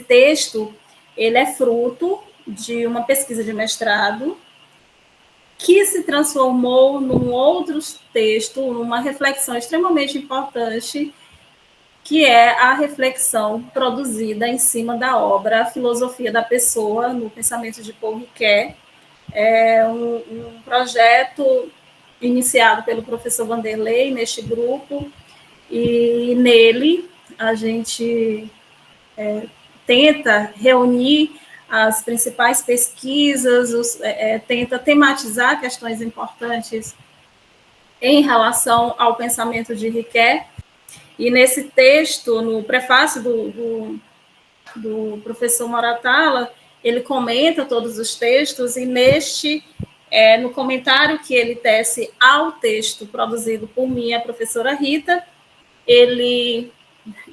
texto, ele é fruto de uma pesquisa de mestrado que se transformou num outro texto, numa reflexão extremamente importante, que é a reflexão produzida em cima da obra A Filosofia da Pessoa, no pensamento de Paul Ricoeur. É um projeto iniciado pelo professor Vanderlei neste grupo, e nele a gente tenta reunir as principais pesquisas, tenta tematizar questões importantes em relação ao pensamento de Ricoeur. E nesse texto, no prefácio do professor Moratala, ele comenta todos os textos, e no comentário que ele tece ao texto produzido por mim, a professora Rita, ele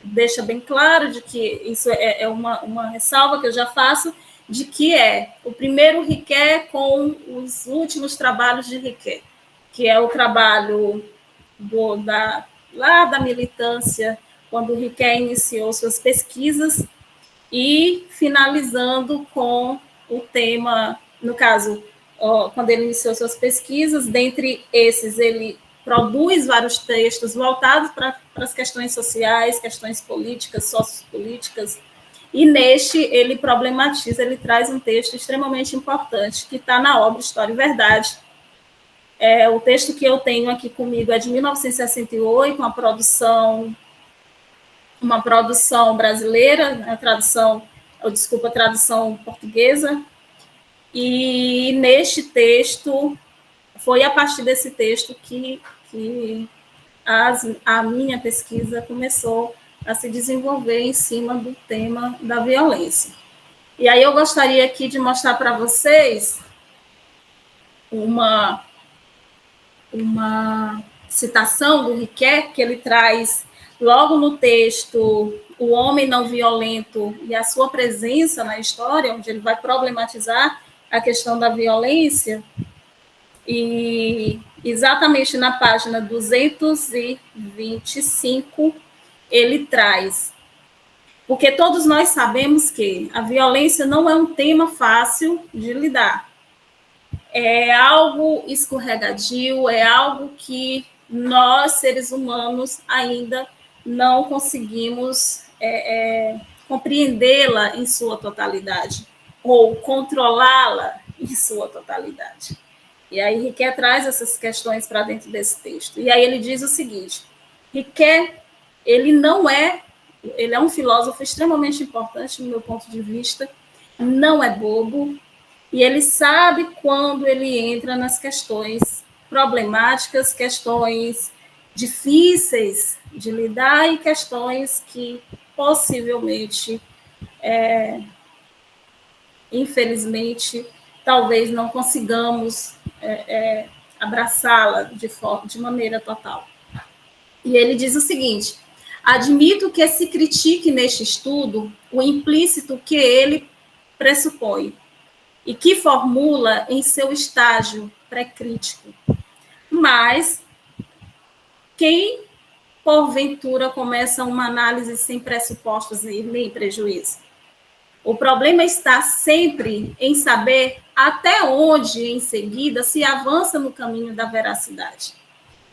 deixa bem claro de que isso é uma ressalva que eu já faço, de que é o primeiro Ricoeur com os últimos trabalhos de Ricoeur, que é o trabalho lá da militância, quando Ricoeur iniciou suas pesquisas, e finalizando com o tema, no caso, quando ele iniciou suas pesquisas, dentre esses ele produz vários textos voltados para as questões sociais, questões políticas, sociopolíticas, e neste ele problematiza, ele traz um texto extremamente importante, que está na obra História e Verdade. O texto que eu tenho aqui comigo é de 1968, uma produção brasileira, a tradução portuguesa, e neste texto, foi a partir desse texto que a minha pesquisa começou a se desenvolver em cima do tema da violência. E aí eu gostaria aqui de mostrar para vocês uma citação do Ricoeur, que ele traz logo no texto O Homem Não Violento e a Sua Presença na História, onde ele vai problematizar a questão da violência, e exatamente na página 225 ele traz: porque todos nós sabemos que a violência não é um tema fácil de lidar. É algo escorregadio, é algo que nós, seres humanos, ainda não conseguimos compreendê-la em sua totalidade, ou controlá-la em sua totalidade. E aí Ricoeur traz essas questões para dentro desse texto. E aí ele diz o seguinte: Ricoeur, ele é um filósofo extremamente importante no meu ponto de vista, não é bobo, e ele sabe quando ele entra nas questões problemáticas, questões difíceis de lidar e questões que possivelmente, infelizmente, talvez não consigamos abraçá-la de maneira total. E ele diz o seguinte: admito que se critique neste estudo o implícito que ele pressupõe e que formula em seu estágio pré-crítico. Mas quem, porventura, começa uma análise sem pressupostos e nem prejuízo? O problema está sempre em saber até onde, em seguida, se avança no caminho da veracidade.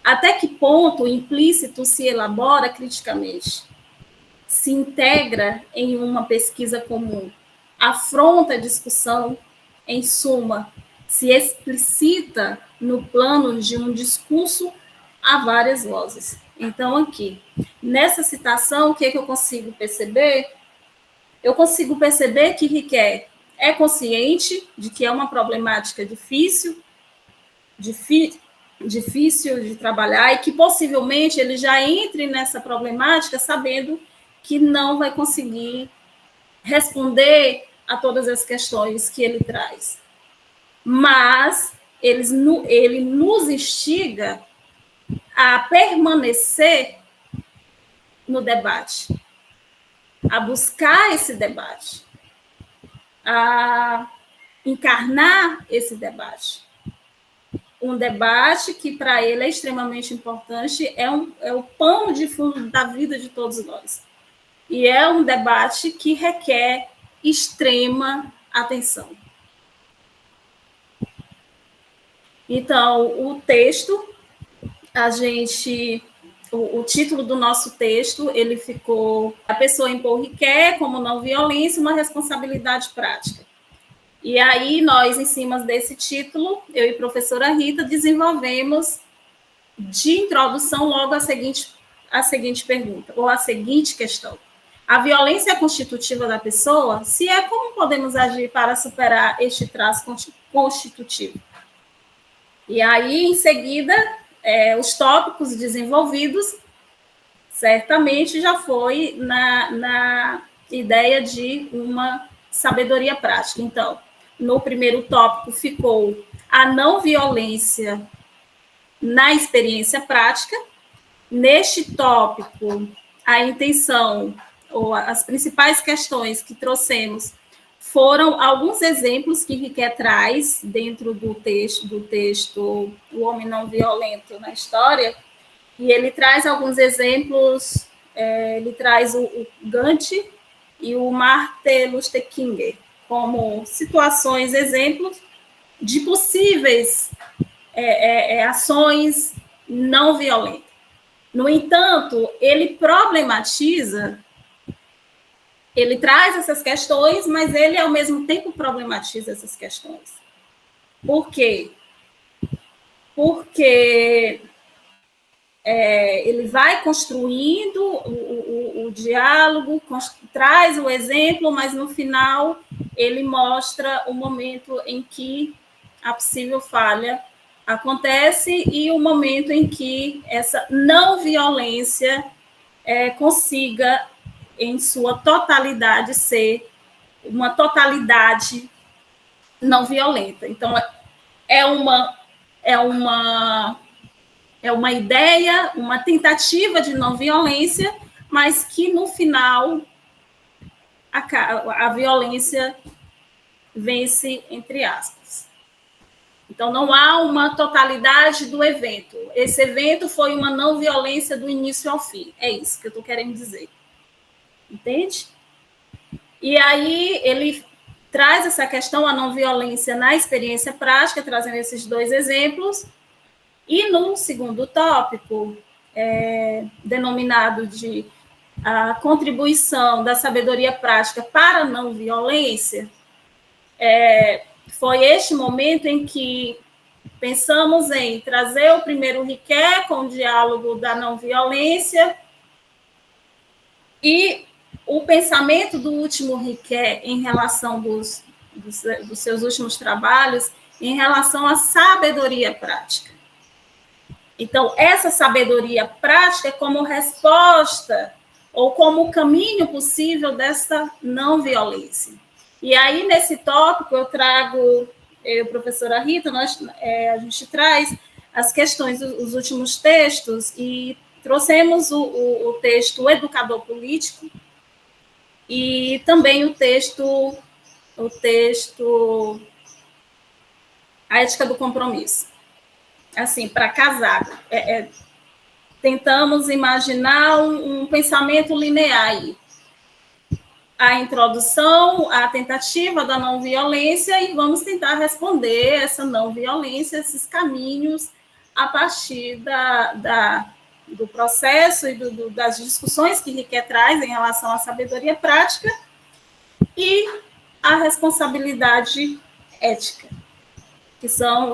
Até que ponto o implícito se elabora criticamente, se integra em uma pesquisa comum, afronta a discussão, em suma, se explicita no plano de um discurso a várias vozes. Então, aqui, nessa citação, o que eu consigo perceber? Eu consigo perceber que Ricoeur é consciente de que é uma problemática difícil de trabalhar, e que possivelmente ele já entre nessa problemática sabendo que não vai conseguir responder a todas as questões que ele traz. Mas ele nos instiga a permanecer no debate, a buscar esse debate, a encarnar esse debate. Um debate que, para ele, é extremamente importante, é o pano de fundo da vida de todos nós. E é um debate que requer extrema atenção. Então, o texto, o título do nosso texto, ele ficou A Pessoa Impor Requer como Não Violência, uma Responsabilidade Prática. E aí, nós, em cima desse título, eu e a professora Rita, desenvolvemos de introdução logo a seguinte pergunta, ou a seguinte questão. A violência é constitutiva da pessoa? Se é, como podemos agir para superar este traço constitutivo? E aí, em seguida, os tópicos desenvolvidos, certamente já foi na ideia de uma sabedoria prática. Então, no primeiro tópico ficou a não violência na experiência prática. Neste tópico, a intenção, ou as principais questões que trouxemos foram alguns exemplos que Riquet traz dentro do texto O Homem Não Violento na História, e ele traz alguns exemplos, ele traz o Gandhi e o Martin Luther King como situações, exemplos de possíveis ações não violentas. No entanto, ele problematiza, ele traz essas questões, mas ele, ao mesmo tempo, problematiza essas questões. Por quê? Porque ele vai construindo o diálogo, traz o exemplo, mas, no final, ele mostra o momento em que a possível falha acontece e o momento em que essa não violência consiga, em sua totalidade, ser uma totalidade não violenta. Então, é uma ideia, uma tentativa de não violência, mas que, no final, a violência vence, entre aspas. Então, não há uma totalidade do evento. Esse evento foi uma não violência do início ao fim. É isso que eu estou querendo dizer. Entende? E aí, ele traz essa questão, a não violência na experiência prática, trazendo esses dois exemplos. E no segundo tópico, denominado de a contribuição da sabedoria prática para a não violência, foi este momento em que pensamos em trazer o primeiro Riquet com o diálogo da não violência e o pensamento do último Riquet em relação dos seus últimos trabalhos, em relação à sabedoria prática. Então, essa sabedoria prática é como resposta ou como caminho possível dessa não violência. E aí, nesse tópico, eu trago, eu e a professora Rita, a gente traz as questões dos últimos textos e trouxemos o texto O Educador Político e também o texto A Ética do Compromisso. Assim, para casar. Tentamos imaginar um pensamento linear aí. A introdução, a tentativa da não violência, e vamos tentar responder essa não violência, esses caminhos, a partir do processo e das discussões que Riquet traz em relação à sabedoria prática e a responsabilidade ética,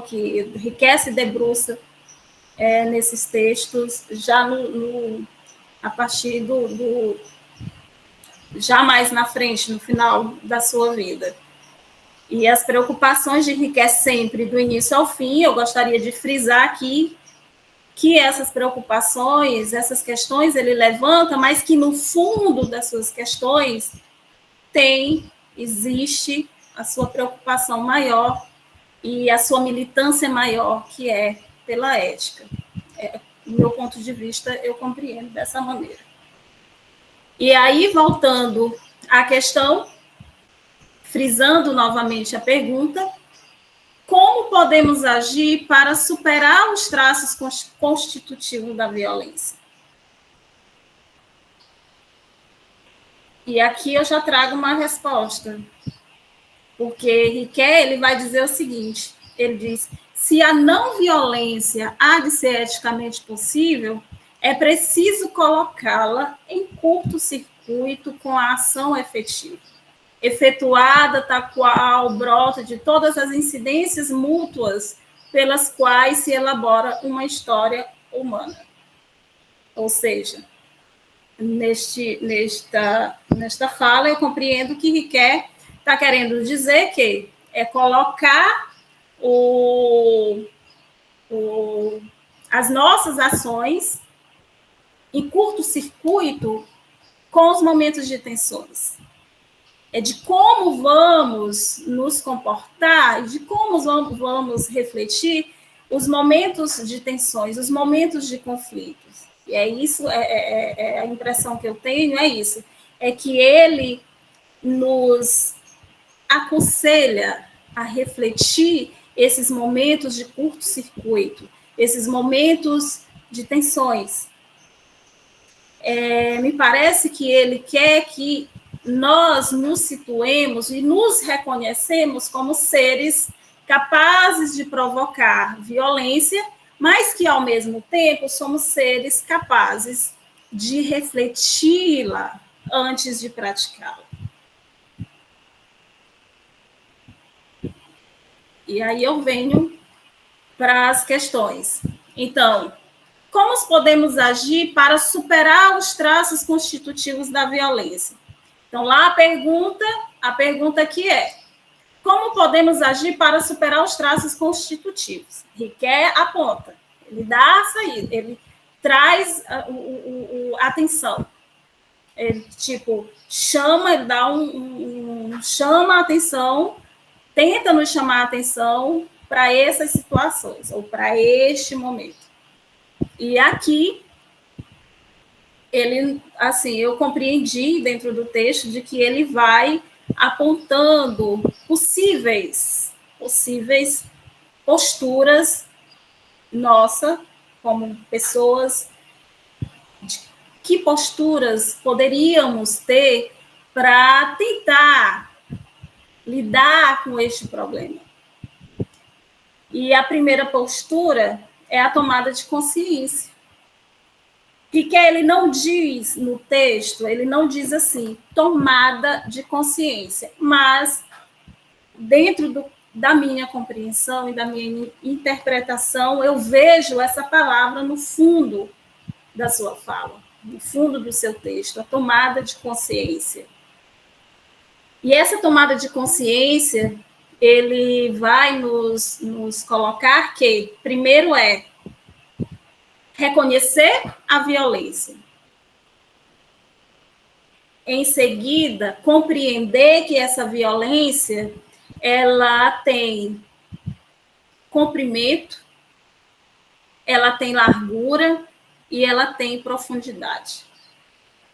que Riquet se debruça nesses textos, já a partir já mais na frente, no final da sua vida. E as preocupações de Riquet sempre, do início ao fim, eu gostaria de frisar aqui que essas preocupações, essas questões ele levanta, mas que no fundo das suas questões existe a sua preocupação maior e a sua militância maior, que é pela ética. Do meu ponto de vista, eu compreendo dessa maneira. E aí, voltando à questão, frisando novamente a pergunta, como podemos agir para superar os traços constitutivos da violência? E aqui eu já trago uma resposta, porque Riquet, ele vai dizer o seguinte, ele diz, se a não violência há de ser eticamente possível, é preciso colocá-la em curto-circuito com a ação efetiva, efetuada tal qual brota de todas as incidências mútuas pelas quais se elabora uma história humana. Ou seja, nesta fala, eu compreendo que Riquet está querendo dizer que é colocar as nossas ações em curto-circuito com os momentos de tensões. É de como vamos nos comportar, de como vamos refletir os momentos de tensões, os momentos de conflitos. E é isso, a impressão que eu tenho é isso, é que ele nos aconselha a refletir esses momentos de curto-circuito, esses momentos de tensões. Me parece que ele quer que nós nos situemos e nos reconhecemos como seres capazes de provocar violência, mas que, ao mesmo tempo, somos seres capazes de refleti-la antes de praticá-la. E aí eu venho para as questões. Então, como podemos agir para superar os traços constitutivos da violência? Então, lá a pergunta aqui é, como podemos agir para superar os traços constitutivos? Riquet aponta, ele dá a saída, ele traz a atenção. Ele, tipo, chama, ele dá chama a atenção, tenta nos chamar a atenção para essas situações, ou para este momento. E aqui, ele, assim, eu compreendi dentro do texto de que ele vai apontando possíveis posturas nossa como pessoas, que posturas poderíamos ter para tentar lidar com este problema. E a primeira postura é a tomada de consciência. Que ele não diz no texto, ele não diz assim, tomada de consciência, mas dentro da minha compreensão e da minha interpretação, eu vejo essa palavra no fundo da sua fala, no fundo do seu texto, a tomada de consciência. E essa tomada de consciência, ele vai nos colocar que, primeiro reconhecer a violência. Em seguida, compreender que essa violência, ela tem comprimento, ela tem largura e ela tem profundidade.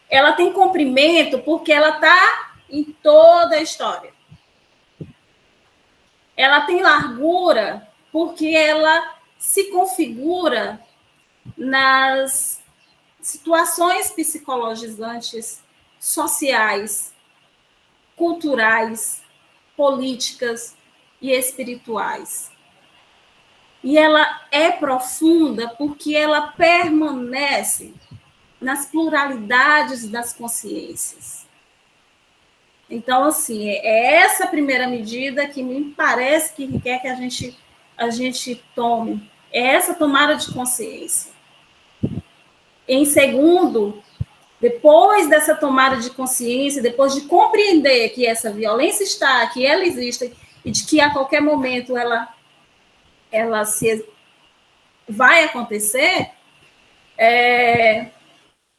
Ela tem comprimento porque ela está em toda a história. Ela tem largura porque ela se configura nas situações psicologizantes, sociais, culturais, políticas e espirituais. E ela é profunda porque ela permanece nas pluralidades das consciências. Então, assim, é essa primeira medida que me parece que quer que a gente tome, é essa tomada de consciência. Em segundo, depois dessa tomada de consciência, depois de compreender que essa violência está, que ela existe, e de que a qualquer momento ela vai acontecer,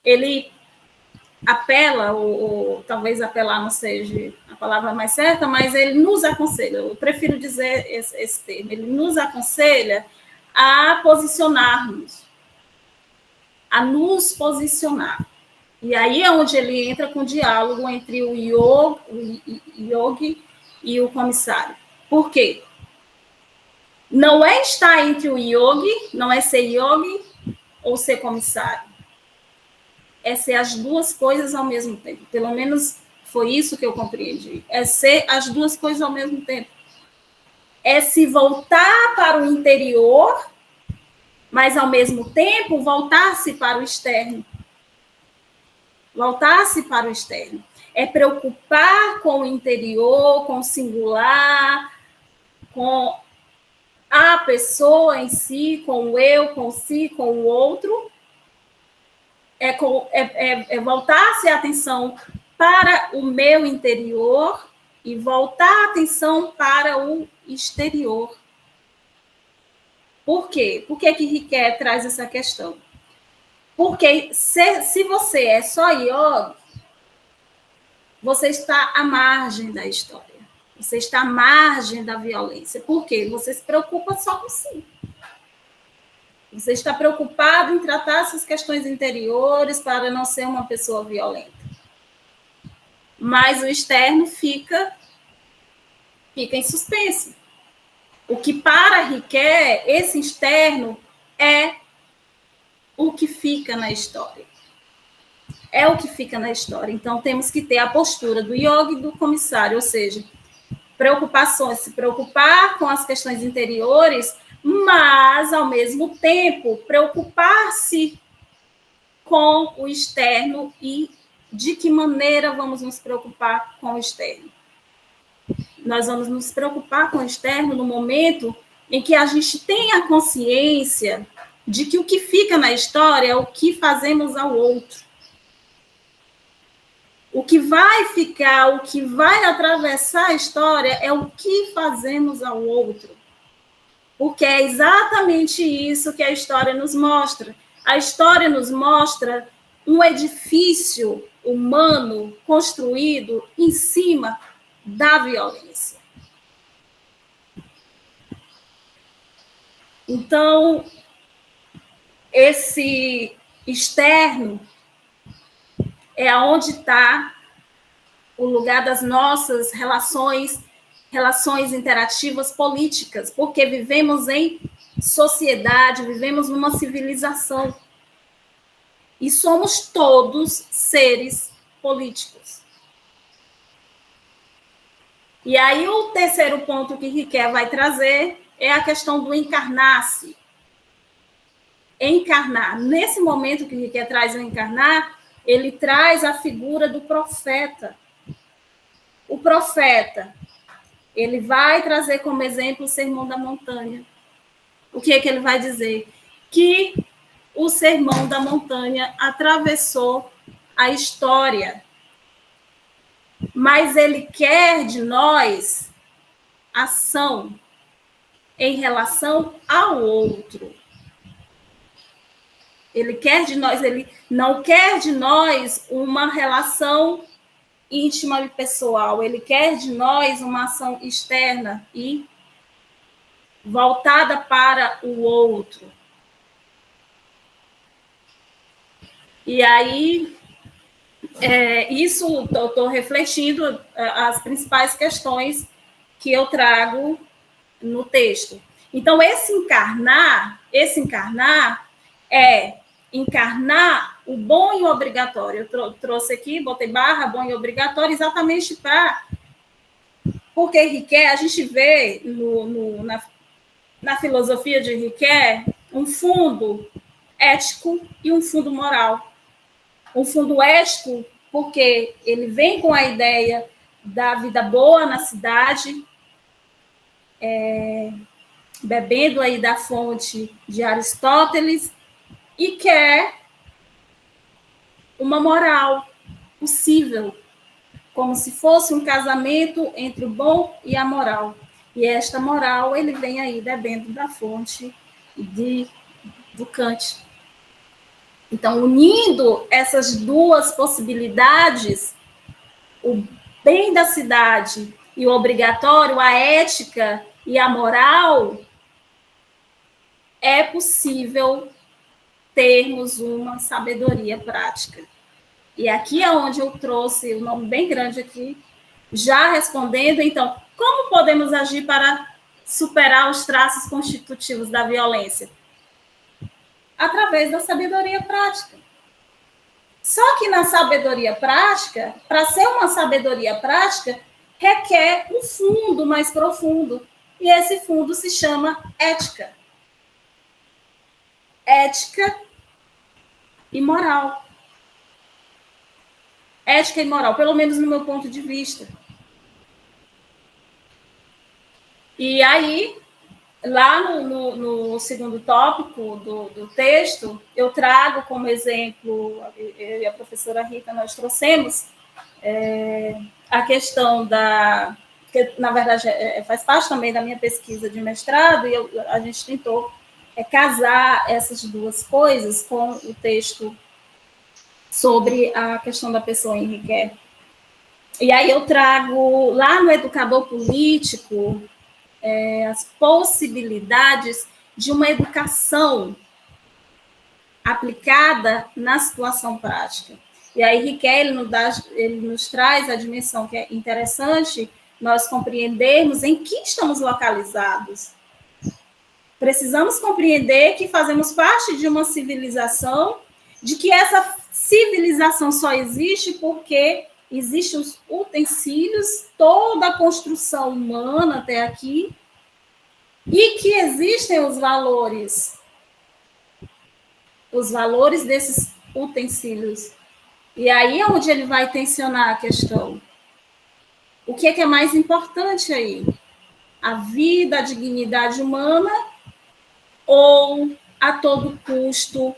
ele apela, ou talvez apelar não seja a palavra mais certa, mas ele nos aconselha, eu prefiro dizer esse termo, ele nos aconselha a posicionarmos, a nos posicionar. E aí é onde ele entra com o diálogo entre o yogi e o comissário. Por quê? Não é estar entre o yogi, não é ser yogi ou ser comissário. É ser as duas coisas ao mesmo tempo. Pelo menos Foi isso que eu compreendi. É ser as duas coisas ao mesmo tempo. É se voltar para o interior, mas, ao mesmo tempo, voltar-se para o externo. Voltar-se para o externo. É preocupar com o interior, com o singular, com a pessoa em si, com o eu, com si, com o outro. É voltar-se a atenção para o meu interior e voltar a atenção para o exterior. Por quê? Por que Riquet traz essa questão? Porque se você é só yogi, você está à margem da história. Você está à margem da violência. Por quê? Você se preocupa só com si. Você está preocupado em tratar essas questões interiores para não ser uma pessoa violenta. Mas o externo fica em suspense. O que para Riquet, esse externo é o que fica na história. É o que fica na história. Então, temos que ter a postura do yogi e do comissário, ou seja, preocupações, se preocupar com as questões interiores, mas, ao mesmo tempo, preocupar-se com o externo e de que maneira vamos nos preocupar com o externo. Nós vamos nos preocupar com o externo no momento em que a gente tem a consciência de que o que fica na história é o que fazemos ao outro. O que vai ficar, o que vai atravessar a história é o que fazemos ao outro. Porque é exatamente isso que a história nos mostra. A história nos mostra um edifício humano construído em cima da violência. Então, esse externo é onde está o lugar das nossas relações interativas políticas, porque vivemos em sociedade, vivemos numa civilização. E somos todos seres políticos. E aí o terceiro ponto que Riquet vai trazer é a questão do encarnar-se. Encarnar. Nesse momento que Riquet traz o encarnar, ele traz a figura do profeta. O profeta, ele vai trazer como exemplo o Sermão da Montanha. O que é que ele vai dizer? Que o Sermão da Montanha atravessou a história, mas ele quer de nós ação em relação ao outro. Ele quer de nós, ele não quer de nós uma relação íntima e pessoal, ele quer de nós uma ação externa e voltada para o outro. E aí, isso eu estou refletindo as principais questões que eu trago no texto. Então, esse encarnar é encarnar o bom e o obrigatório. Eu trouxe aqui, botei barra, bom e obrigatório, exatamente para... Porque Riquet, a gente vê na filosofia de Riquet um fundo ético e um fundo moral. Um fundo ético, porque ele vem com a ideia da vida boa na cidade, bebendo aí da fonte de Aristóteles, e quer uma moral possível, como se fosse um casamento entre o bom e a moral. E esta moral, ele vem aí bebendo da fonte do Kant. Então, unindo essas duas possibilidades, o bem da cidade e o obrigatório, a ética e a moral, é possível termos uma sabedoria prática. E aqui é onde eu trouxe um nome bem grande aqui, já respondendo, então, como podemos agir para superar os traços constitutivos da violência? Através da sabedoria prática. Só que na sabedoria prática, para ser uma sabedoria prática, requer um fundo mais profundo. E esse fundo se chama ética. Ética e moral. Ética e moral, pelo menos no meu ponto de vista. E aí, lá no segundo tópico do texto, eu trago como exemplo, eu e a professora Rita, nós trouxemos a questão da... que, na verdade, faz parte também da minha pesquisa de mestrado, e a gente tentou casar essas duas coisas com o texto sobre a questão da pessoa Henrique. E aí eu trago, lá no Educador Político, as possibilidades de uma educação aplicada na situação prática. E aí Riquet, ele nos traz a dimensão que é interessante nós compreendermos em que estamos localizados. Precisamos compreender que fazemos parte de uma civilização, de que essa civilização só existe porque existem os utensílios, toda a construção humana até aqui, e que existem os valores desses utensílios. E aí é onde ele vai tensionar a questão. O que é mais importante aí? A vida, a dignidade humana, ou a todo custo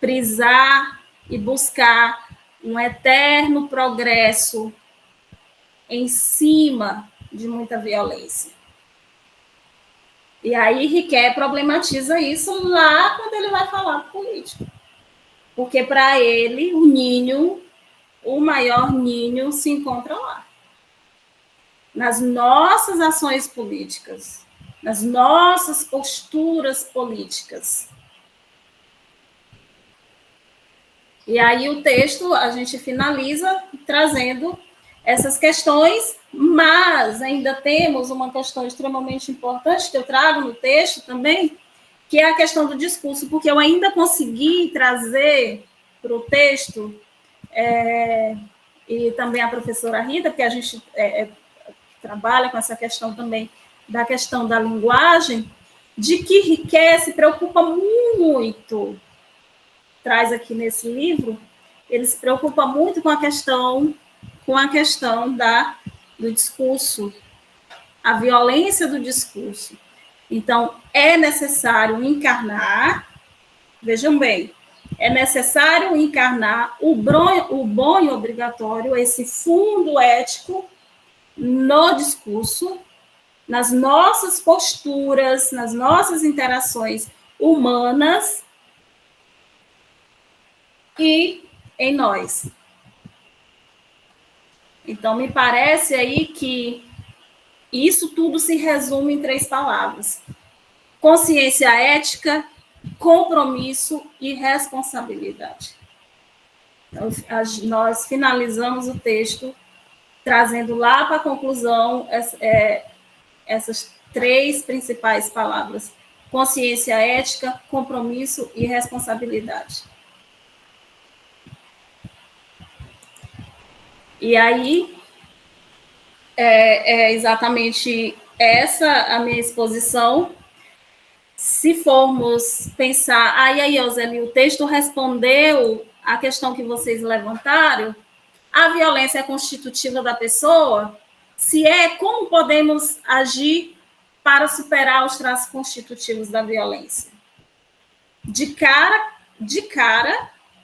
prisar e buscar um eterno progresso em cima de muita violência? E aí Riquet problematiza isso lá quando ele vai falar do político. Porque para ele, o ninho, o maior ninho, se encontra lá. Nas nossas ações políticas, nas nossas posturas políticas. E aí o texto, a gente finaliza trazendo essas questões, mas ainda temos uma questão extremamente importante que eu trago no texto também, que é a questão do discurso, porque eu ainda consegui trazer para o texto, e também a professora Rita, porque a gente trabalha com essa questão também da questão da linguagem, de que Riquet se preocupa muito, traz aqui nesse livro, ele se preocupa muito com a questão do discurso, a violência do discurso. Então, é necessário encarnar, vejam bem, é necessário encarnar o bom e obrigatório, esse fundo ético no discurso, nas nossas posturas, nas nossas interações humanas e em nós. Então, me parece aí que isso tudo se resume em 3 palavras: consciência ética, compromisso e responsabilidade. Então, nós finalizamos o texto trazendo lá para a conclusão essas 3 principais palavras: consciência ética, compromisso e responsabilidade. E aí, é exatamente essa a minha exposição. Se formos pensar... Aí, Euseli, o texto respondeu a questão que vocês levantaram. A violência é constitutiva da pessoa? Se é, como podemos agir para superar os traços constitutivos da violência? De cara,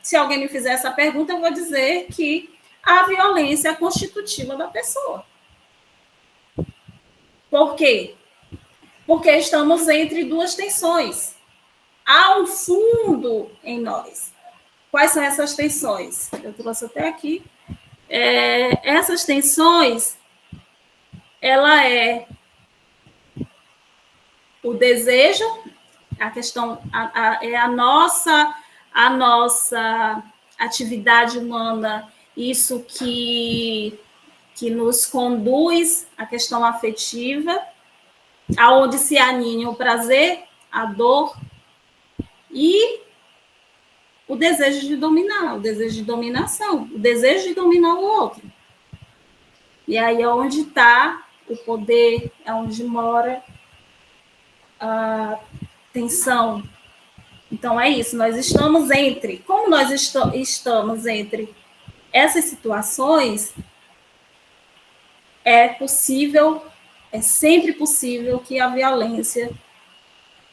se alguém me fizer essa pergunta, eu vou dizer que a violência é constitutiva da pessoa. Por quê? Porque estamos entre 2 tensões. Há um fundo em nós. Quais são essas tensões? Eu trouxe até aqui. Essas tensões, ela é o desejo, a questão é a nossa atividade humana, isso que nos conduz à questão afetiva, aonde se aninha o prazer, a dor, e o desejo de dominar, o desejo de dominação, o desejo de dominar o outro. E aí é onde está o poder, é onde mora a tensão. Então é isso, nós estamos entre, como nós estamos entre essas situações, é possível, é sempre possível que a violência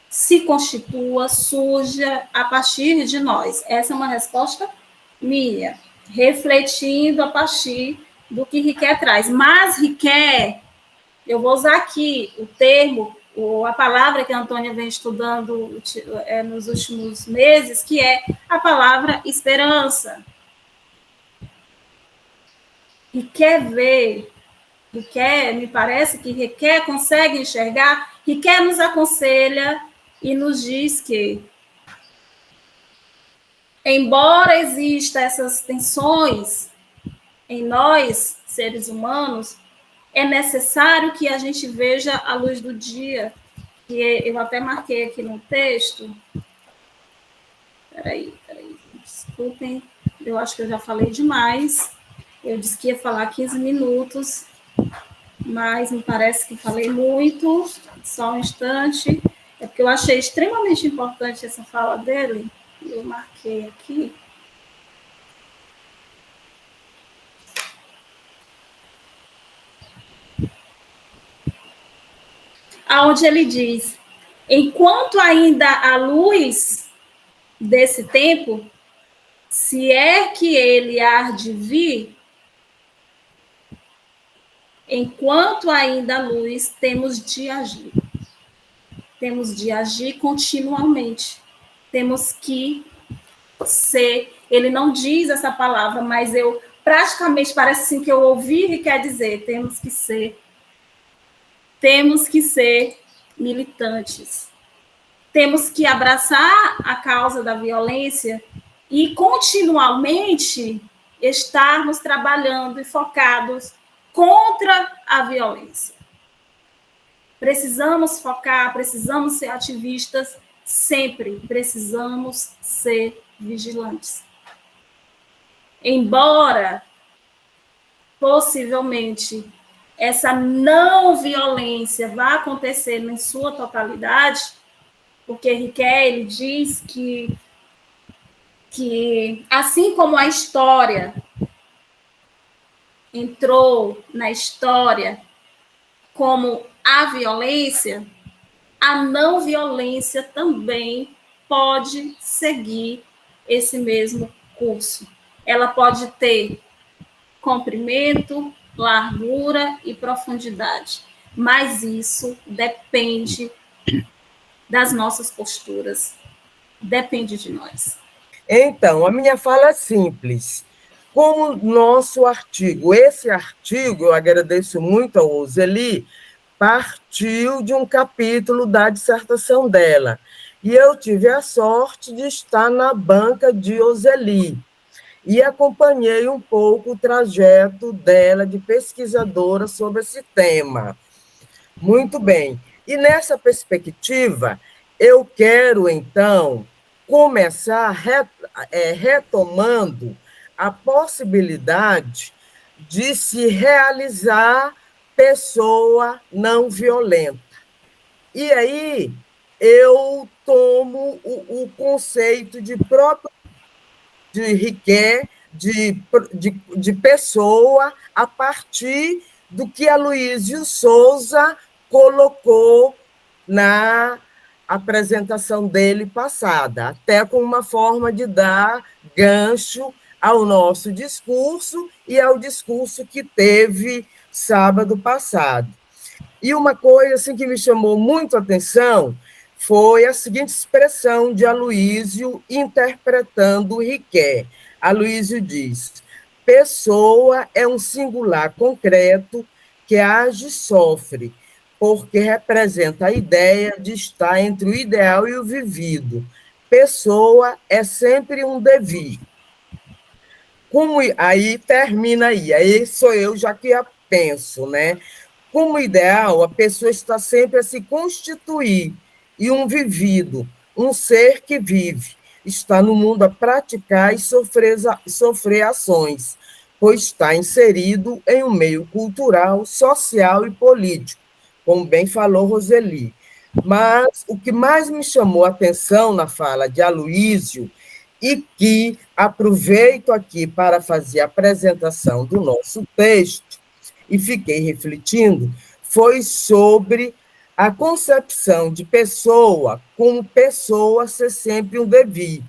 se constitua, surja a partir de nós. Essa é uma resposta minha, refletindo a partir do que Riquet traz. Mas Riquet, eu vou usar aqui o termo, a palavra que a Antônia vem estudando nos últimos meses, que é a palavra esperança. Riquet vê, Riquet, me parece que Riquet consegue enxergar, Riquet nos aconselha e nos diz que, embora existam essas tensões em nós, seres humanos, é necessário que a gente veja a luz do dia, que eu até marquei aqui no texto. Peraí, desculpem, eu acho que eu já falei demais. Eu disse que ia falar 15 minutos, mas me parece que falei muito. Só um instante. É porque eu achei extremamente importante essa fala dele. Eu marquei aqui. Aonde ele diz: enquanto ainda há luz desse tempo, se é que ele há de vir, enquanto ainda há luz, temos de agir. Temos de agir continuamente. Temos que ser. Ele não diz essa palavra, mas eu praticamente parece assim que eu ouvi e quer dizer: temos que ser. Temos que ser militantes. Temos que abraçar a causa da violência e continuamente estarmos trabalhando e focados contra a violência. Precisamos focar, precisamos ser ativistas sempre, precisamos ser vigilantes. Embora, possivelmente, essa não violência vá acontecer em sua totalidade, porque Riquet, ele diz que assim como a história entrou na história como a violência, a não violência também pode seguir esse mesmo curso. Ela pode ter comprimento, largura e profundidade, mas isso depende das nossas posturas, depende de nós. Então, a minha fala é simples. Como nosso artigo, esse artigo, eu agradeço muito ao Roseli, partiu de um capítulo da dissertação dela. E eu tive a sorte de estar na banca de Roseli e acompanhei um pouco o trajeto dela de pesquisadora sobre esse tema. Muito bem. E nessa perspectiva, eu quero, então, começar retomando a possibilidade de se realizar pessoa não violenta. E aí eu tomo o conceito de Riquet, de pessoa, a partir do que Aloysio Souza colocou na apresentação dele passada, até com uma forma de dar gancho ao nosso discurso e ao discurso que teve sábado passado. E uma coisa assim, que me chamou muito a atenção foi a seguinte expressão de Aloysio interpretando Riquet. Aloysio diz: pessoa é um singular concreto que age e sofre, porque representa a ideia de estar entre o ideal e o vivido. Pessoa é sempre um devir. Aí termina aí sou eu já que a penso, né? Como ideal, a pessoa está sempre a se constituir, e um vivido, um ser que vive, está no mundo a praticar e sofrer ações, pois está inserido em um meio cultural, social e político, como bem falou Roseli. Mas o que mais me chamou a atenção na fala de Aloísio, e que aproveito aqui para fazer a apresentação do nosso texto, e fiquei refletindo, foi sobre a concepção de pessoa como pessoa ser sempre um devir.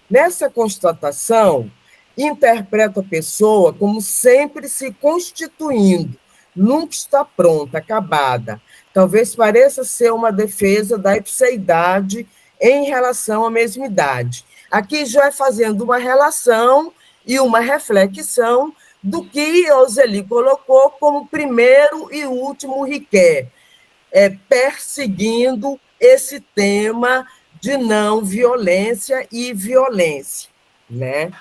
Nessa constatação, interpreta a pessoa como sempre se constituindo, nunca está pronta, acabada. Talvez pareça ser uma defesa da ipseidade em relação à mesmidade. Aqui já é fazendo uma relação e uma reflexão do que Roseli colocou como primeiro e último Riquet, perseguindo esse tema de não violência e violência, né?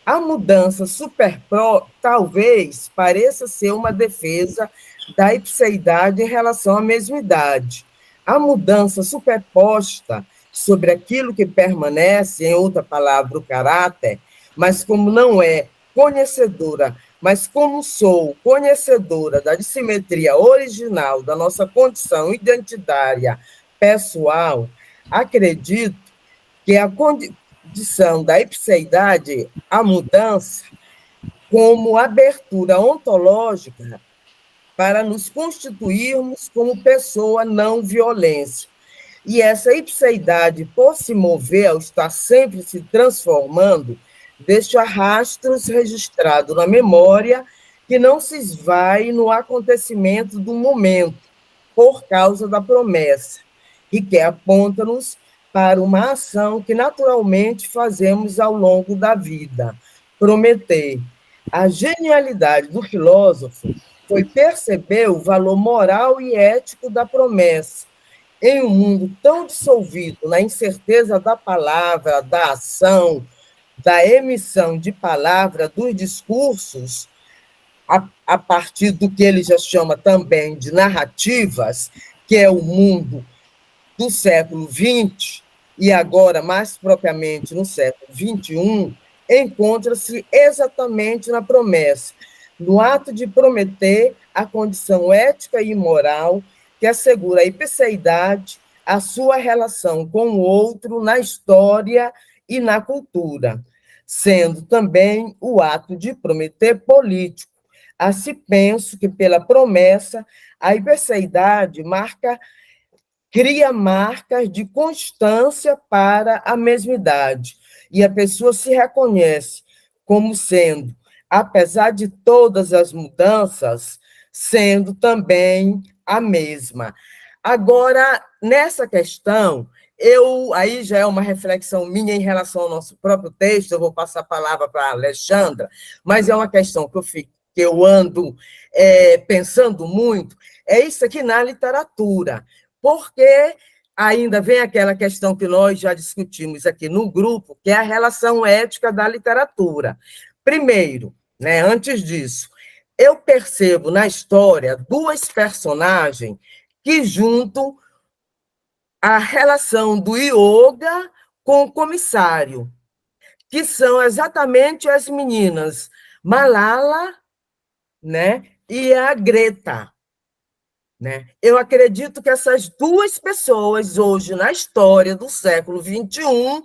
A mudança superpró talvez pareça ser uma defesa da ipseidade em relação à mesmidade. A mudança superposta sobre aquilo que permanece, em outra palavra, o caráter, mas como não é conhecedora, mas como sou conhecedora da dissimetria original da nossa condição identitária pessoal, acredito que a condição da ipseidade, a mudança, como abertura ontológica para nos constituirmos como pessoa não violência. E essa ipseidade, por se mover, ao estar sempre se transformando, deixa rastros registrados na memória que não se esvai no acontecimento do momento, por causa da promessa, e que aponta-nos para uma ação que naturalmente fazemos ao longo da vida, prometer. A genialidade do filósofo foi perceber o valor moral e ético da promessa. Em um mundo tão dissolvido na incerteza da palavra, da ação, da emissão de palavra, dos discursos, a partir do que ele já chama também de narrativas, que é o mundo do século XX, e agora, mais propriamente, no século XXI, encontra-se exatamente na promessa, no ato de prometer a condição ética e moral que assegura a ipseidade, a sua relação com o outro na história e na cultura, sendo também o ato de prometer político. Assim penso que, pela promessa, a ipseidade cria marcas de constância para a mesmidade, e a pessoa se reconhece como sendo, apesar de todas as mudanças, sendo também a mesma. Agora, nessa questão, aí já é uma reflexão minha em relação ao nosso próprio texto, eu vou passar a palavra para a Alexandra, mas é uma questão que eu ando pensando muito, é isso aqui na literatura, porque ainda vem aquela questão que nós já discutimos aqui no grupo, que é a relação ética da literatura. Primeiro, né, antes disso, eu percebo na história duas personagens que juntam a relação do yoga com o comissário, que são exatamente as meninas Malala, né, e a Greta. Né? Eu acredito que essas duas pessoas, hoje, na história do século XXI,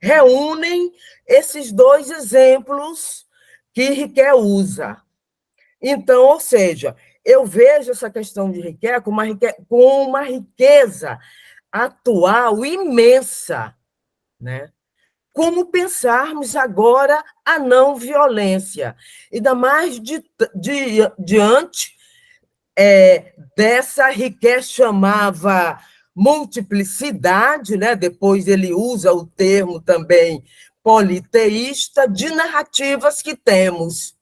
reúnem esses dois exemplos que Riquet usa. Então, ou seja, eu vejo essa questão de Riquet com uma riqueza atual imensa. Né? Como pensarmos agora a não violência? Ainda mais diante dessa Riquet chamava multiplicidade, né? Depois ele usa o termo também politeísta, de narrativas que temos.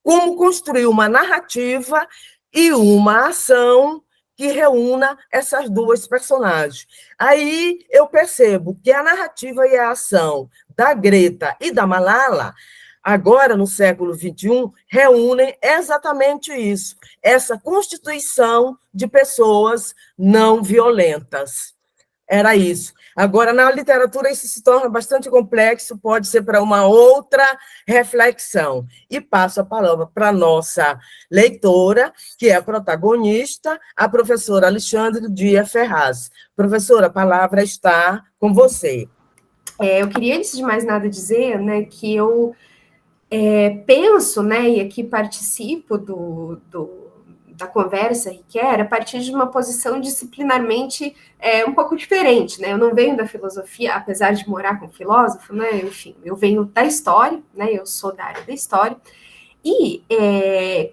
Como construir uma narrativa e uma ação que reúna essas duas personagens. Aí eu percebo que a narrativa e a ação da Greta e da Malala, agora no século XXI, reúnem exatamente isso, essa constituição de pessoas não violentas. Era isso. Agora, na literatura, isso se torna bastante complexo, pode ser para uma outra reflexão. E passo a palavra para a nossa leitora, que é a protagonista, a professora Alexandre Dias Ferraz. Professora, a palavra está com você. Eu queria, antes de mais nada, dizer, né, que eu penso, né, e aqui participo da conversa, Riquer, a partir de uma posição disciplinarmente um pouco diferente, né? Eu não venho da filosofia, apesar de morar com filósofo, né? Enfim, eu venho da história, né? Eu sou da área da história. E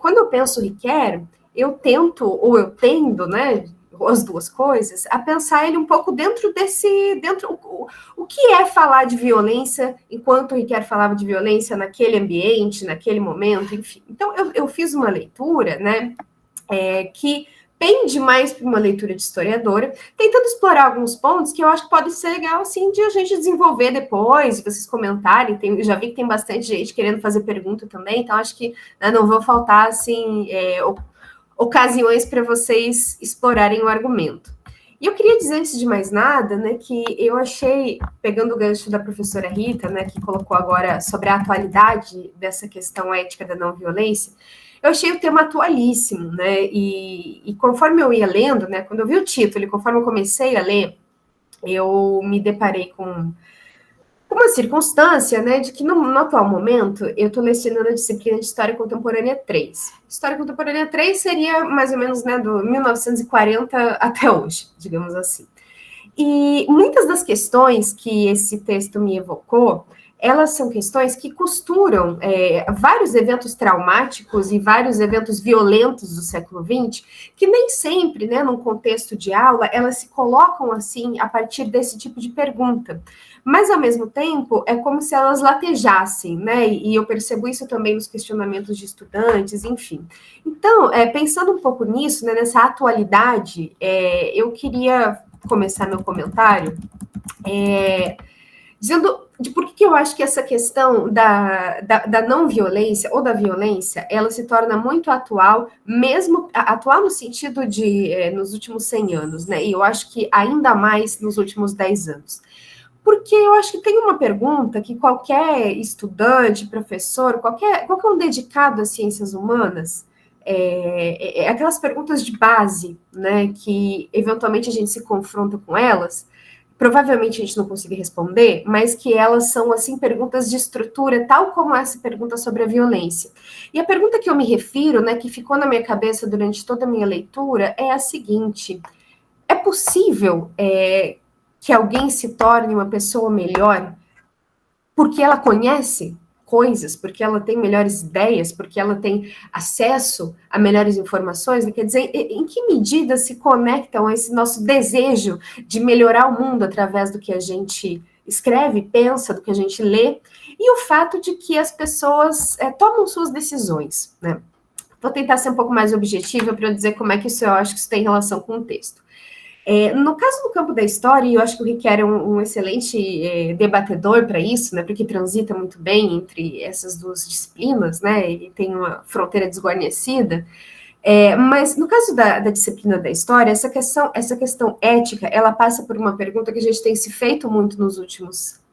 quando eu penso Riquer, eu tento, ou eu tendo, né? As duas coisas, a pensar ele um pouco dentro o que é falar de violência, enquanto o Riquer falava de violência naquele ambiente, naquele momento, enfim. Então, eu fiz uma leitura, né? Que pende mais para uma leitura de historiadora, tentando explorar alguns pontos que eu acho que pode ser legal, assim, de a gente desenvolver depois, vocês comentarem, eu já vi que tem bastante gente querendo fazer pergunta também, então acho que não vão faltar, assim, ocasiões para vocês explorarem o argumento. E eu queria dizer, antes de mais nada, né, que eu achei, pegando o gancho da professora Rita, né, que colocou agora sobre a atualidade dessa questão ética da não violência, eu achei o tema atualíssimo, né, e conforme eu ia lendo, né, quando eu vi o título e conforme eu comecei a ler, eu me deparei com uma circunstância, né, de que no atual momento eu estou lecionando a disciplina de História Contemporânea 3. História Contemporânea 3 seria mais ou menos, né, do 1940 até hoje, digamos assim. E muitas das questões que esse texto me evocou, elas são questões que costuram vários eventos traumáticos e vários eventos violentos do século XX, que nem sempre, né, num contexto de aula, elas se colocam assim a partir desse tipo de pergunta. Mas, ao mesmo tempo, é como se elas latejassem, né? E eu percebo isso também nos questionamentos de estudantes, enfim. Então, pensando um pouco nisso, né, nessa atualidade, eu queria começar meu comentário dizendo de por que eu acho que essa questão da não violência ou da violência, ela se torna muito atual, mesmo atual no sentido de nos últimos 100 anos, né? E eu acho que ainda mais nos últimos 10 anos. Porque eu acho que tem uma pergunta que qualquer estudante, professor, qualquer um dedicado às ciências humanas, aquelas perguntas de base, né, que eventualmente a gente se confronta com elas, provavelmente a gente não consiga responder, mas que elas são, assim, perguntas de estrutura, tal como essa pergunta sobre a violência. E a pergunta que eu me refiro, né, que ficou na minha cabeça durante toda a minha leitura, é a seguinte: é possível que alguém se torne uma pessoa melhor porque ela conhece coisas, porque ela tem melhores ideias, porque ela tem acesso a melhores informações? Quer dizer, em que medida se conectam a esse nosso desejo de melhorar o mundo através do que a gente escreve, pensa, do que a gente lê, e o fato de que as pessoas tomam suas decisões, né? Vou tentar ser um pouco mais objetiva para dizer como é que isso eu acho que isso tem relação com o texto. No caso do campo da história, e eu acho que o Riquer é um excelente debatedor para isso, né, porque transita muito bem entre essas duas disciplinas, né, ele tem uma fronteira desguarnecida, mas no caso da disciplina da história, essa questão ética, ela passa por uma pergunta que a gente tem se feito muito nas últimas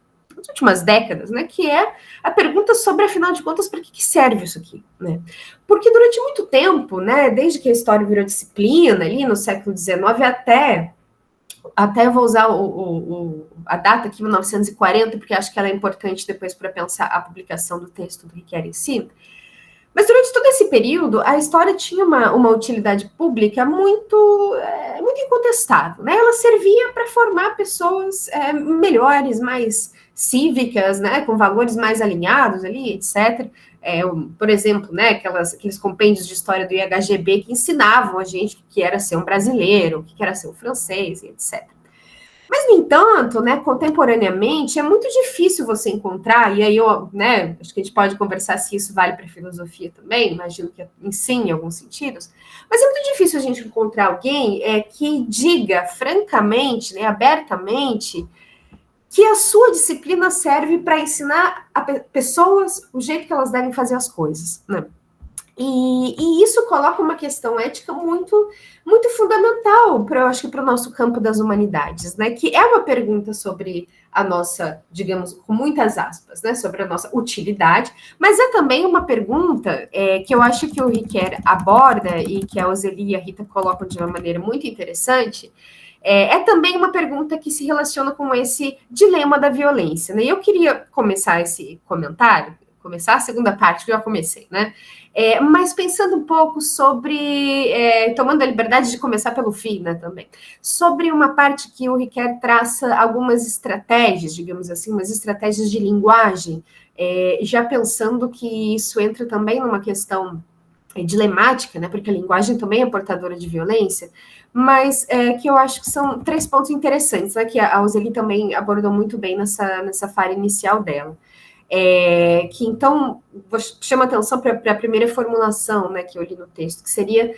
décadas, né, que é a pergunta sobre, afinal de contas, para que serve isso aqui, né? Porque durante muito tempo, né, desde que a história virou disciplina, ali no século XIX, até vou usar a data aqui, 1940, porque acho que ela é importante depois para pensar a publicação do texto do Riquer em si. Mas durante todo esse período, a história tinha uma utilidade pública muito incontestável, né? Ela servia para formar pessoas melhores, mais cívicas, né? Com valores mais alinhados ali, etc. Por exemplo, né? Aqueles compêndios de história do IHGB que ensinavam a gente o que era ser um brasileiro, o que era ser um francês, etc. Mas, no entanto, né, contemporaneamente, é muito difícil você encontrar, e aí né, acho que a gente pode conversar se isso vale para a filosofia também, imagino que ensine em alguns sentidos, mas é muito difícil a gente encontrar alguém que diga francamente, né, abertamente, que a sua disciplina serve para ensinar a pessoas o jeito que elas devem fazer as coisas, né? E isso coloca uma questão ética muito, muito fundamental, eu acho que para o nosso campo das humanidades, né? Que é uma pergunta sobre a nossa, digamos, com muitas aspas, né? Sobre a nossa utilidade, mas é também uma pergunta que eu acho que o Riquet aborda e que a Ozeli e a Rita colocam de uma maneira muito interessante. É também uma pergunta que se relaciona com esse dilema da violência, né? E eu queria começar esse comentário, começar a segunda parte que eu já comecei, né? Mas pensando um pouco sobre, tomando a liberdade de começar pelo fim, né, também, sobre uma parte que o Riquet traça algumas estratégias, digamos assim, umas estratégias de linguagem, já pensando que isso entra também numa questão dilemática, né, porque a linguagem também é portadora de violência, mas que eu acho que são 3 pontos interessantes, né, que a Ozeli também abordou muito bem nessa fala inicial dela. Que então chama atenção para a primeira formulação, né, que eu li no texto, que seria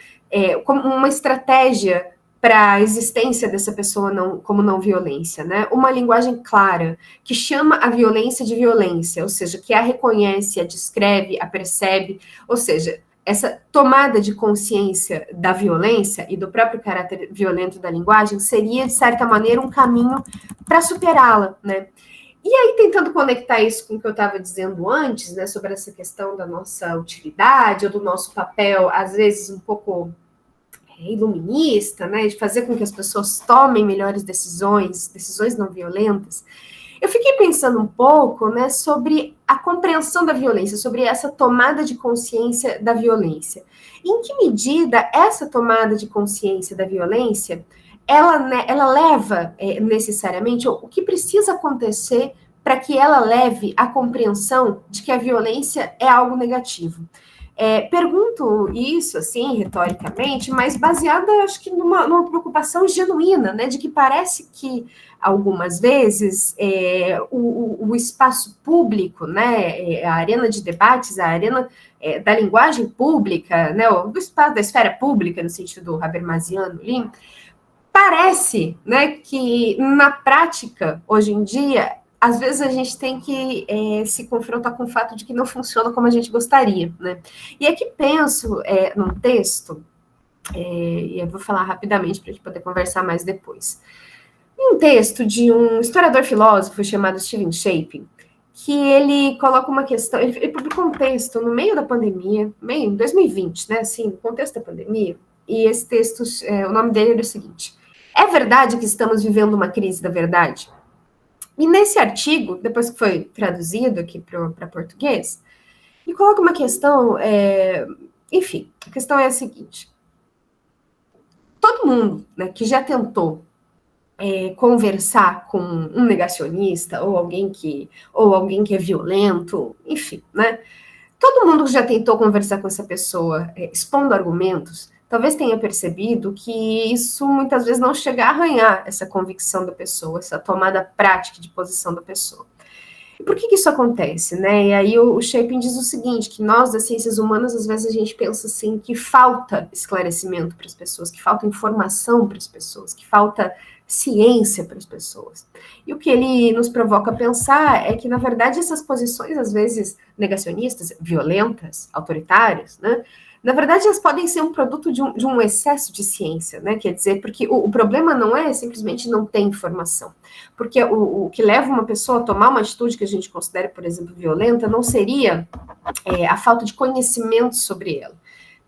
como uma estratégia para a existência dessa pessoa como não violência, né? Uma linguagem clara, que chama a violência de violência, ou seja, que a reconhece, a descreve, a percebe, ou seja, essa tomada de consciência da violência e do próprio caráter violento da linguagem seria, de certa maneira, um caminho para superá-la, né? E aí, tentando conectar isso com o que eu estava dizendo antes, né, sobre essa questão da nossa utilidade, ou do nosso papel, às vezes, um pouco iluminista, né, de fazer com que as pessoas tomem melhores decisões não violentas, eu fiquei pensando um pouco, né, sobre a compreensão da violência, sobre essa tomada de consciência da violência. Em que medida essa tomada de consciência da violência ela leva necessariamente o que precisa acontecer para que ela leve à compreensão de que a violência é algo negativo. Pergunto isso, assim, retoricamente, mas baseada, acho que, numa preocupação genuína, né, de que parece que, algumas vezes, o espaço público, né, a arena de debates, a arena da linguagem pública, né, do espaço da esfera pública, no sentido habermasiano ali, parece, né, que na prática, hoje em dia, às vezes a gente tem que se confrontar com o fato de que não funciona como a gente gostaria, né? E aqui penso num texto, e eu vou falar rapidamente para a gente poder conversar mais depois. Um texto de um historiador filósofo chamado Stephen Shapin, que ele coloca uma questão, ele publicou um texto no meio da pandemia, meio em 2020, né, assim, no contexto da pandemia, e esse texto, o nome dele era o seguinte: é verdade que estamos vivendo uma crise da verdade? E nesse artigo, depois que foi traduzido aqui para português, ele coloca uma questão, enfim, a questão é a seguinte: todo mundo, né, que já tentou conversar com um negacionista, ou alguém que é violento, enfim, né, todo mundo que já tentou conversar com essa pessoa, expondo argumentos, talvez tenha percebido que isso muitas vezes não chega a arranhar essa convicção da pessoa, essa tomada prática de posição da pessoa. E por que isso acontece, né? E aí o Shapin diz o seguinte, que nós, das ciências humanas, às vezes a gente pensa assim, que falta esclarecimento para as pessoas, que falta informação para as pessoas, que falta ciência para as pessoas. E o que ele nos provoca a pensar é que, na verdade, essas posições, às vezes, negacionistas, violentas, autoritárias, né? Na verdade, elas podem ser um produto de um excesso de ciência, né? Quer dizer, porque o problema não é simplesmente não ter informação. Porque o que leva uma pessoa a tomar uma atitude que a gente considera, por exemplo, violenta, não seria a falta de conhecimento sobre ela.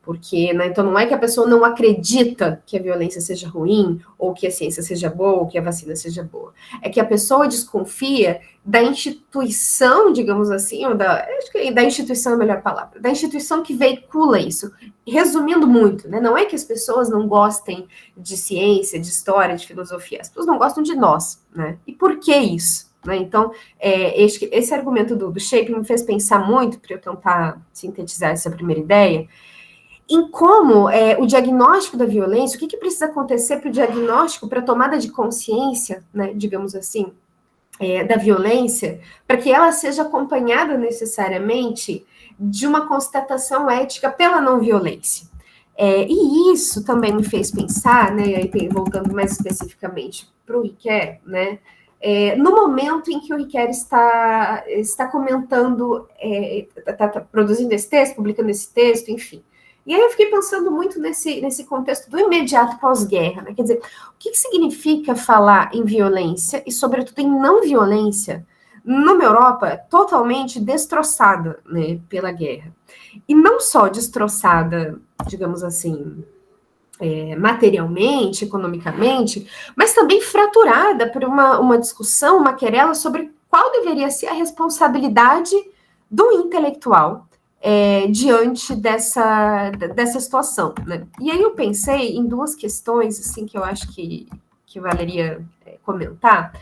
Porque, né, então não é que a pessoa não acredita que a violência seja ruim, ou que a ciência seja boa, ou que a vacina seja boa. É que a pessoa desconfia da instituição, digamos assim, ou acho que da instituição é a melhor palavra, da instituição que veicula isso. Resumindo muito, né, não é que as pessoas não gostem de ciência, de história, de filosofia, as pessoas não gostam de nós, né? E por que isso? Né? Então, esse argumento do Shapin me fez pensar muito, para eu tentar sintetizar essa primeira ideia, em como o diagnóstico da violência, o que precisa acontecer para o diagnóstico, para a tomada de consciência, né, digamos assim, da violência, para que ela seja acompanhada necessariamente de uma constatação ética pela não violência. E isso também me fez pensar, né, voltando mais especificamente para o Riquet, né, no momento em que o Riquer está comentando, está produzindo esse texto, publicando esse texto, enfim. E aí eu fiquei pensando muito nesse contexto do imediato pós-guerra, né? Quer dizer, o que significa falar em violência e, sobretudo, em não violência numa Europa totalmente destroçada, né, pela guerra. E não só destroçada, digamos assim, materialmente, economicamente, mas também fraturada por uma discussão, uma querela sobre qual deveria ser a responsabilidade do intelectual diante dessa situação, né? E aí eu pensei em duas questões, assim, que eu acho que valeria comentar.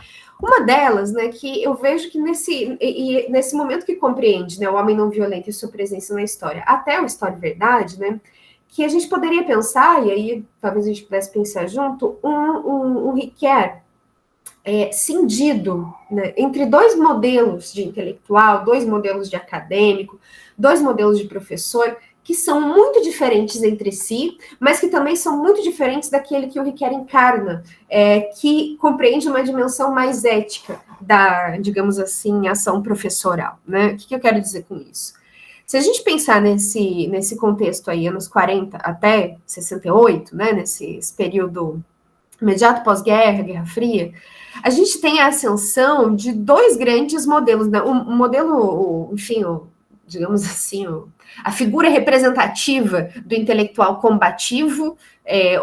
Uma delas, né, que eu vejo que nesse momento que compreende, né, o homem não violento e sua presença na história, até o História e Verdade, né, que a gente poderia pensar, e aí talvez a gente pudesse pensar junto, um Riquer cindido, né, entre dois modelos de intelectual, dois modelos de acadêmico, dois modelos de professor, que são muito diferentes entre si, mas que também são muito diferentes daquele que o Riquer encarna, que compreende uma dimensão mais ética da, digamos assim, ação professoral, né? O que eu quero dizer com isso? Se a gente pensar nesse contexto aí, anos 40 até 68, né, nesse período imediato pós-guerra, Guerra Fria, a gente tem a ascensão de dois grandes modelos, né? Um modelo, enfim, digamos assim, a figura representativa do intelectual combativo,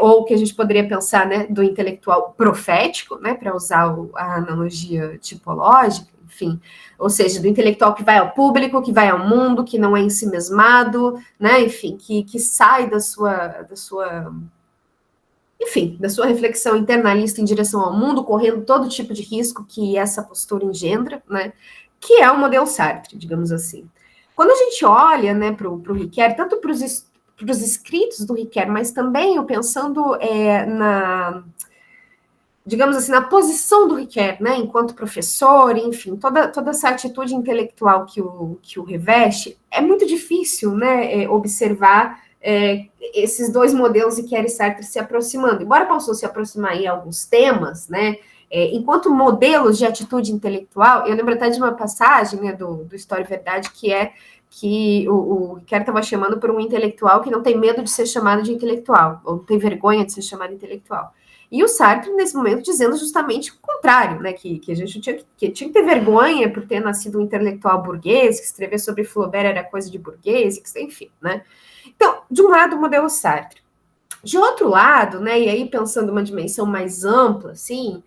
ou que a gente poderia pensar, né, do intelectual profético, né, para usar a analogia tipológica, enfim, ou seja, do intelectual que vai ao público, que vai ao mundo, que não é ensimesmado, né, enfim, que sai da sua reflexão internalista em direção ao mundo, correndo todo tipo de risco que essa postura engendra, né, que é o modelo Sartre, digamos assim. Quando a gente olha, né, para o Riquer, tanto para os escritos do Riquer, mas também eu pensando digamos assim, na posição do Riquer, né, enquanto professor, enfim, toda essa atitude intelectual que o reveste, é muito difícil, né, observar esses dois modelos Riquer e Sartre se aproximando. Embora possam se aproximar em alguns temas, né, enquanto modelos de atitude intelectual, eu lembro até de uma passagem, né, do História e Verdade, que o Riquer estava chamando por um intelectual que não tem medo de ser chamado de intelectual, ou não tem vergonha de ser chamado de intelectual. E o Sartre, nesse momento, dizendo justamente o contrário, né, que a gente tinha que ter vergonha por ter nascido um intelectual burguês, que escrever sobre Flaubert era coisa de burguês, enfim, né. Então, de um lado, o modelo Sartre. De outro lado, né, e aí pensando uma dimensão mais ampla, assim,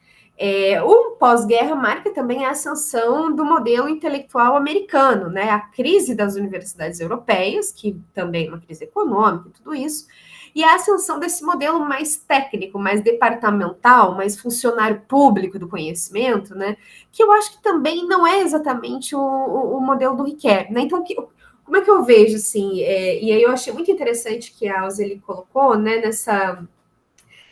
o pós-guerra marca também a ascensão do modelo intelectual americano, né, a crise das universidades europeias, que também é uma crise econômica e tudo isso, e a ascensão desse modelo mais técnico, mais departamental, mais funcionário público do conhecimento, né, que eu acho que também não é exatamente o modelo do Riquer, né, então como é que eu vejo, assim, e aí eu achei muito interessante que a Auseli colocou, né,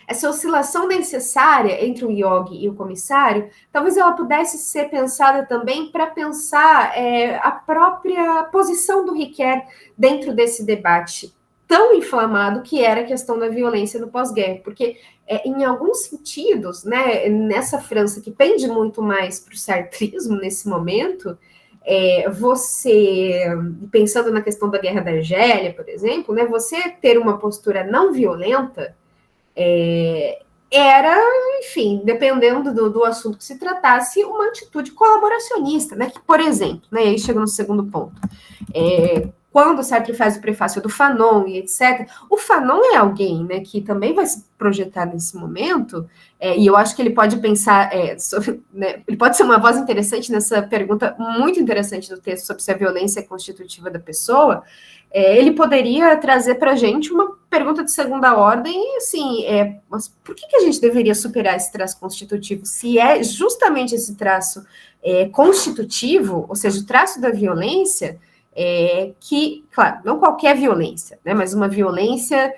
essa oscilação necessária entre o yogi e o comissário, talvez ela pudesse ser pensada também para pensar a própria posição do Riquer dentro desse debate tão inflamado que era a questão da violência no pós-guerra, porque em alguns sentidos, né, nessa França que pende muito mais para o sartrismo nesse momento, você, pensando na questão da Guerra da Argélia, por exemplo, né, você ter uma postura não violenta era, enfim, dependendo do assunto que se tratasse, uma atitude colaboracionista, né, que, por exemplo, né, aí chega no segundo ponto, quando Sartre faz o prefácio do Fanon e etc., o Fanon é alguém, né, que também vai se projetar nesse momento, e eu acho que ele pode pensar, né, ele pode ser uma voz interessante nessa pergunta muito interessante do texto sobre se a violência é constitutiva da pessoa. Ele poderia trazer para a gente uma pergunta de segunda ordem, e assim, mas por que a gente deveria superar esse traço constitutivo, se é justamente esse traço constitutivo, ou seja, o traço da violência, que, claro, não qualquer violência, né, mas uma violência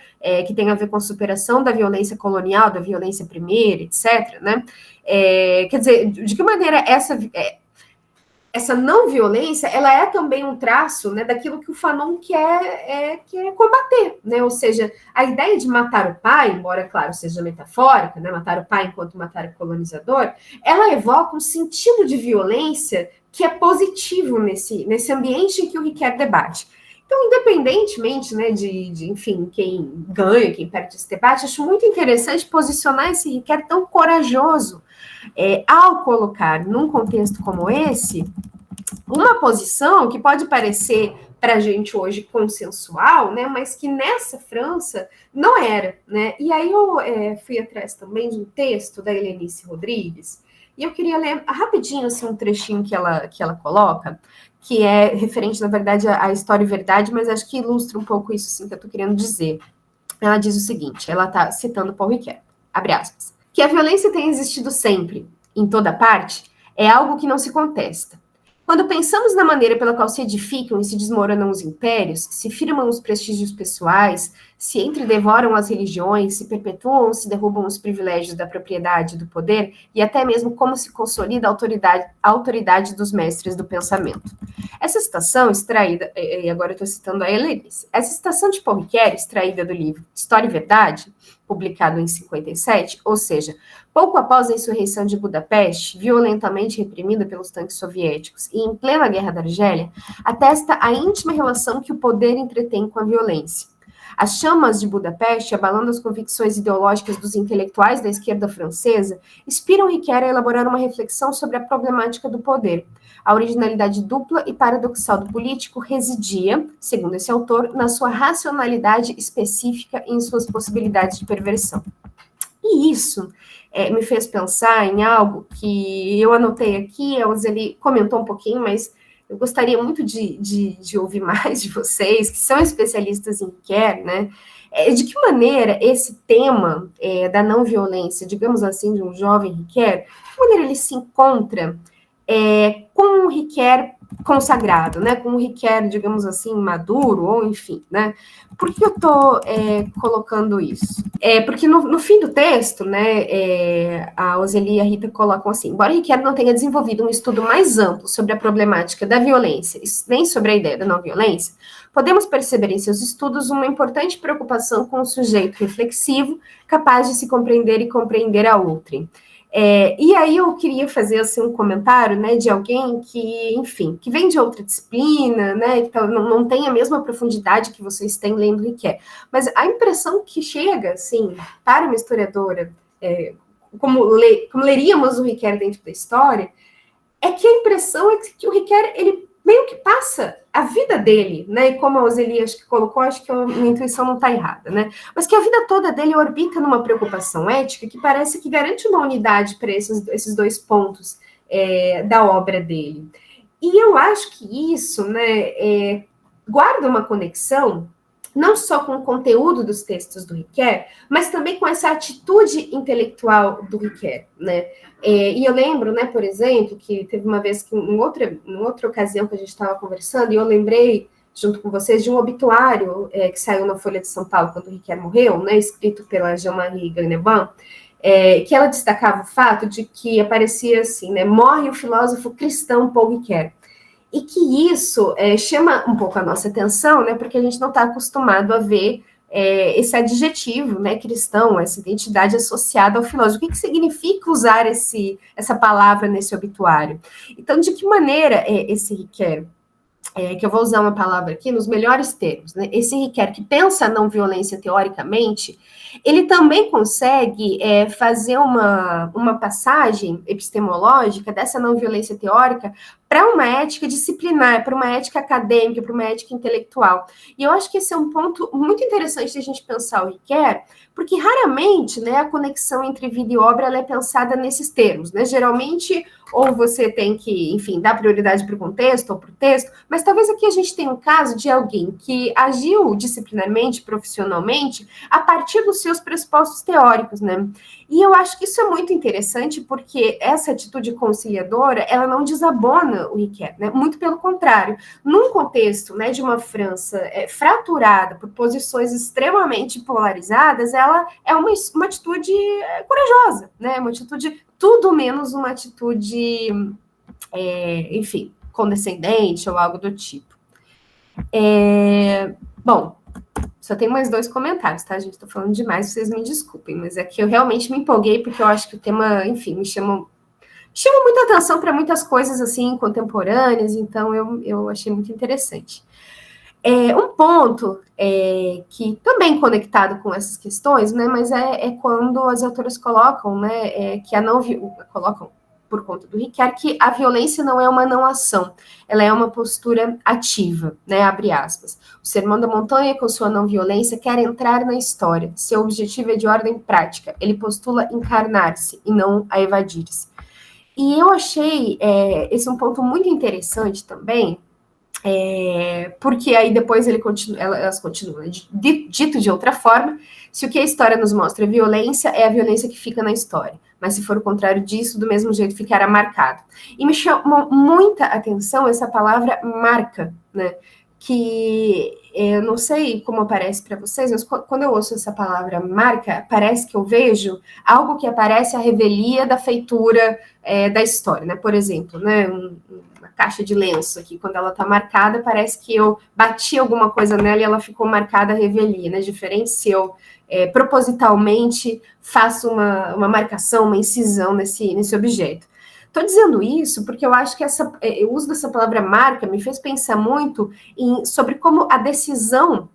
que tem a ver com a superação da violência colonial, da violência primeira, etc., né, quer dizer, de que maneira essa não violência, ela é também um traço, né, daquilo que o Fanon quer combater, né? Ou seja, a ideia de matar o pai, embora, claro, seja metafórica, né, matar o pai enquanto matar o colonizador, ela evoca um sentido de violência que é positivo nesse ambiente em que o Riquet debate. Então, independentemente, né, enfim, quem ganha, quem perde esse debate, acho muito interessante posicionar esse Riquet tão corajoso ao colocar, num contexto como esse, uma posição que pode parecer para a gente hoje consensual, né, mas que nessa França não era, né? E aí eu fui atrás também de um texto da Helenice Rodrigues, e eu queria ler rapidinho assim, um trechinho que ela coloca, que é referente, na verdade, à História e Verdade, mas acho que ilustra um pouco isso assim, que eu estou querendo dizer. Ela diz o seguinte, ela está citando Paul Ricoeur, abre aspas, que a violência tem existido sempre, em toda parte, é algo que não se contesta. Quando pensamos na maneira pela qual se edificam e se desmoronam os impérios, se firmam os prestígios pessoais, se entredevoram as religiões, se perpetuam ou se derrubam os privilégios da propriedade e do poder, e até mesmo como se consolida a autoridade dos mestres do pensamento. Essa citação extraída, e agora eu estou citando a Helenice, essa citação de Paul Ricoeur, extraída do livro História e Verdade, publicado em 57, ou seja, pouco após a insurreição de Budapeste, violentamente reprimida pelos tanques soviéticos, e em plena Guerra da Argélia, atesta a íntima relação que o poder entretém com a violência. As chamas de Budapeste, abalando as convicções ideológicas dos intelectuais da esquerda francesa, inspiram Ricoeur a elaborar uma reflexão sobre a problemática do poder. A originalidade dupla e paradoxal do político residia, segundo esse autor, na sua racionalidade específica e em suas possibilidades de perversão. E isso me fez pensar em algo que eu anotei aqui, a Roseli comentou um pouquinho, mas eu gostaria muito de ouvir mais de vocês, que são especialistas em Ricoeur, né? De que maneira esse tema da não violência, digamos assim, de um jovem Ricoeur, de que maneira ele se encontra com o Ricoeur consagrado, né, com o Ricoeur, digamos assim, maduro, ou enfim, né, por que eu estou colocando isso? Porque no fim do texto, né, a Roseli e a Rita colocam assim, embora Ricoeur não tenha desenvolvido um estudo mais amplo sobre a problemática da violência, nem sobre a ideia da não violência, podemos perceber em seus estudos uma importante preocupação com o sujeito reflexivo, capaz de se compreender e compreender a outrem. E aí eu queria fazer assim, um comentário, né, de alguém que, enfim, que vem de outra disciplina, né, que não tem a mesma profundidade que vocês têm lendo Ricoeur, mas a impressão que chega, assim, para uma historiadora, como leríamos o Ricoeur dentro da história, é que a impressão é que o Ricoeur, ele meio que passa a vida dele, né? E como a Roseli acho que colocou, acho que a minha intuição não está errada, né? Mas que a vida toda dele orbita numa preocupação ética que parece que garante uma unidade para esses dois pontos da obra dele. E eu acho que isso, né, guarda uma conexão não só com o conteúdo dos textos do Ricoeur, mas também com essa atitude intelectual do Ricoeur, né? E eu lembro, né, por exemplo, que teve uma vez que em outra ocasião que a gente estava conversando, e eu lembrei, junto com vocês, de um obituário que saiu na Folha de São Paulo quando o Ricoeur morreu, né, escrito pela Jean-Marie Garneban, que ela destacava o fato de que aparecia assim, né, morre o filósofo cristão Paul Ricoeur. E que isso chama um pouco a nossa atenção, né, porque a gente não está acostumado a ver esse adjetivo, né, cristão, essa identidade associada ao filósofo. O que significa usar essa palavra nesse obituário? Então, de que maneira esse Ricoeur, que eu vou usar uma palavra aqui nos melhores termos, né, esse Ricoeur que pensa a não violência teoricamente, ele também consegue fazer uma passagem epistemológica dessa não violência teórica para uma ética disciplinar, para uma ética acadêmica, para uma ética intelectual. E eu acho que esse é um ponto muito interessante de a gente pensar o Ricoeur, porque raramente, né, a conexão entre vida e obra ela é pensada nesses termos, né? Geralmente, ou você tem que, enfim, dar prioridade para o contexto ou para o texto, mas talvez aqui a gente tenha um caso de alguém que agiu disciplinarmente, profissionalmente, a partir dos seus pressupostos teóricos, né? E eu acho que isso é muito interessante porque essa atitude conciliadora, ela não desabona o Ricoeur, né? Muito pelo contrário. Num contexto, né, de uma França fraturada por posições extremamente polarizadas, ela é uma atitude corajosa, né? Uma atitude, tudo menos uma atitude, enfim, condescendente ou algo do tipo. Bom, só tem mais 2 comentários, tá, gente? Tô falando demais, vocês me desculpem, mas é que eu realmente me empolguei, porque eu acho que o tema, enfim, me chama muita atenção para muitas coisas, assim, contemporâneas, então eu achei muito interessante. Um ponto que também conectado com essas questões, né, mas é quando as autoras colocam, né, que colocam por conta do Riquet, que a violência não é uma não ação, ela é uma postura ativa, né, abre aspas. O Sermão da Montanha, com sua não violência, quer entrar na história, seu objetivo é de ordem prática, ele postula encarnar-se e não a evadir-se. E eu achei esse um ponto muito interessante também, porque aí depois elas continuam, né? Dito de outra forma, se o que a história nos mostra é violência, é a violência que fica na história. Mas se for o contrário disso, do mesmo jeito ficará marcado. E me chamou muita atenção essa palavra marca, né? Que eu não sei como aparece para vocês, mas quando eu ouço essa palavra marca, parece que eu vejo algo que aparece à revelia da feitura da história, né? Por exemplo, né? Uma caixa de lenço aqui, quando ela está marcada, parece que eu bati alguma coisa nela e ela ficou marcada à revelia, né? Diferente se eu propositalmente faço uma marcação, uma incisão nesse objeto. Estou dizendo isso porque eu acho que o uso dessa palavra marca me fez pensar muito sobre como a decisão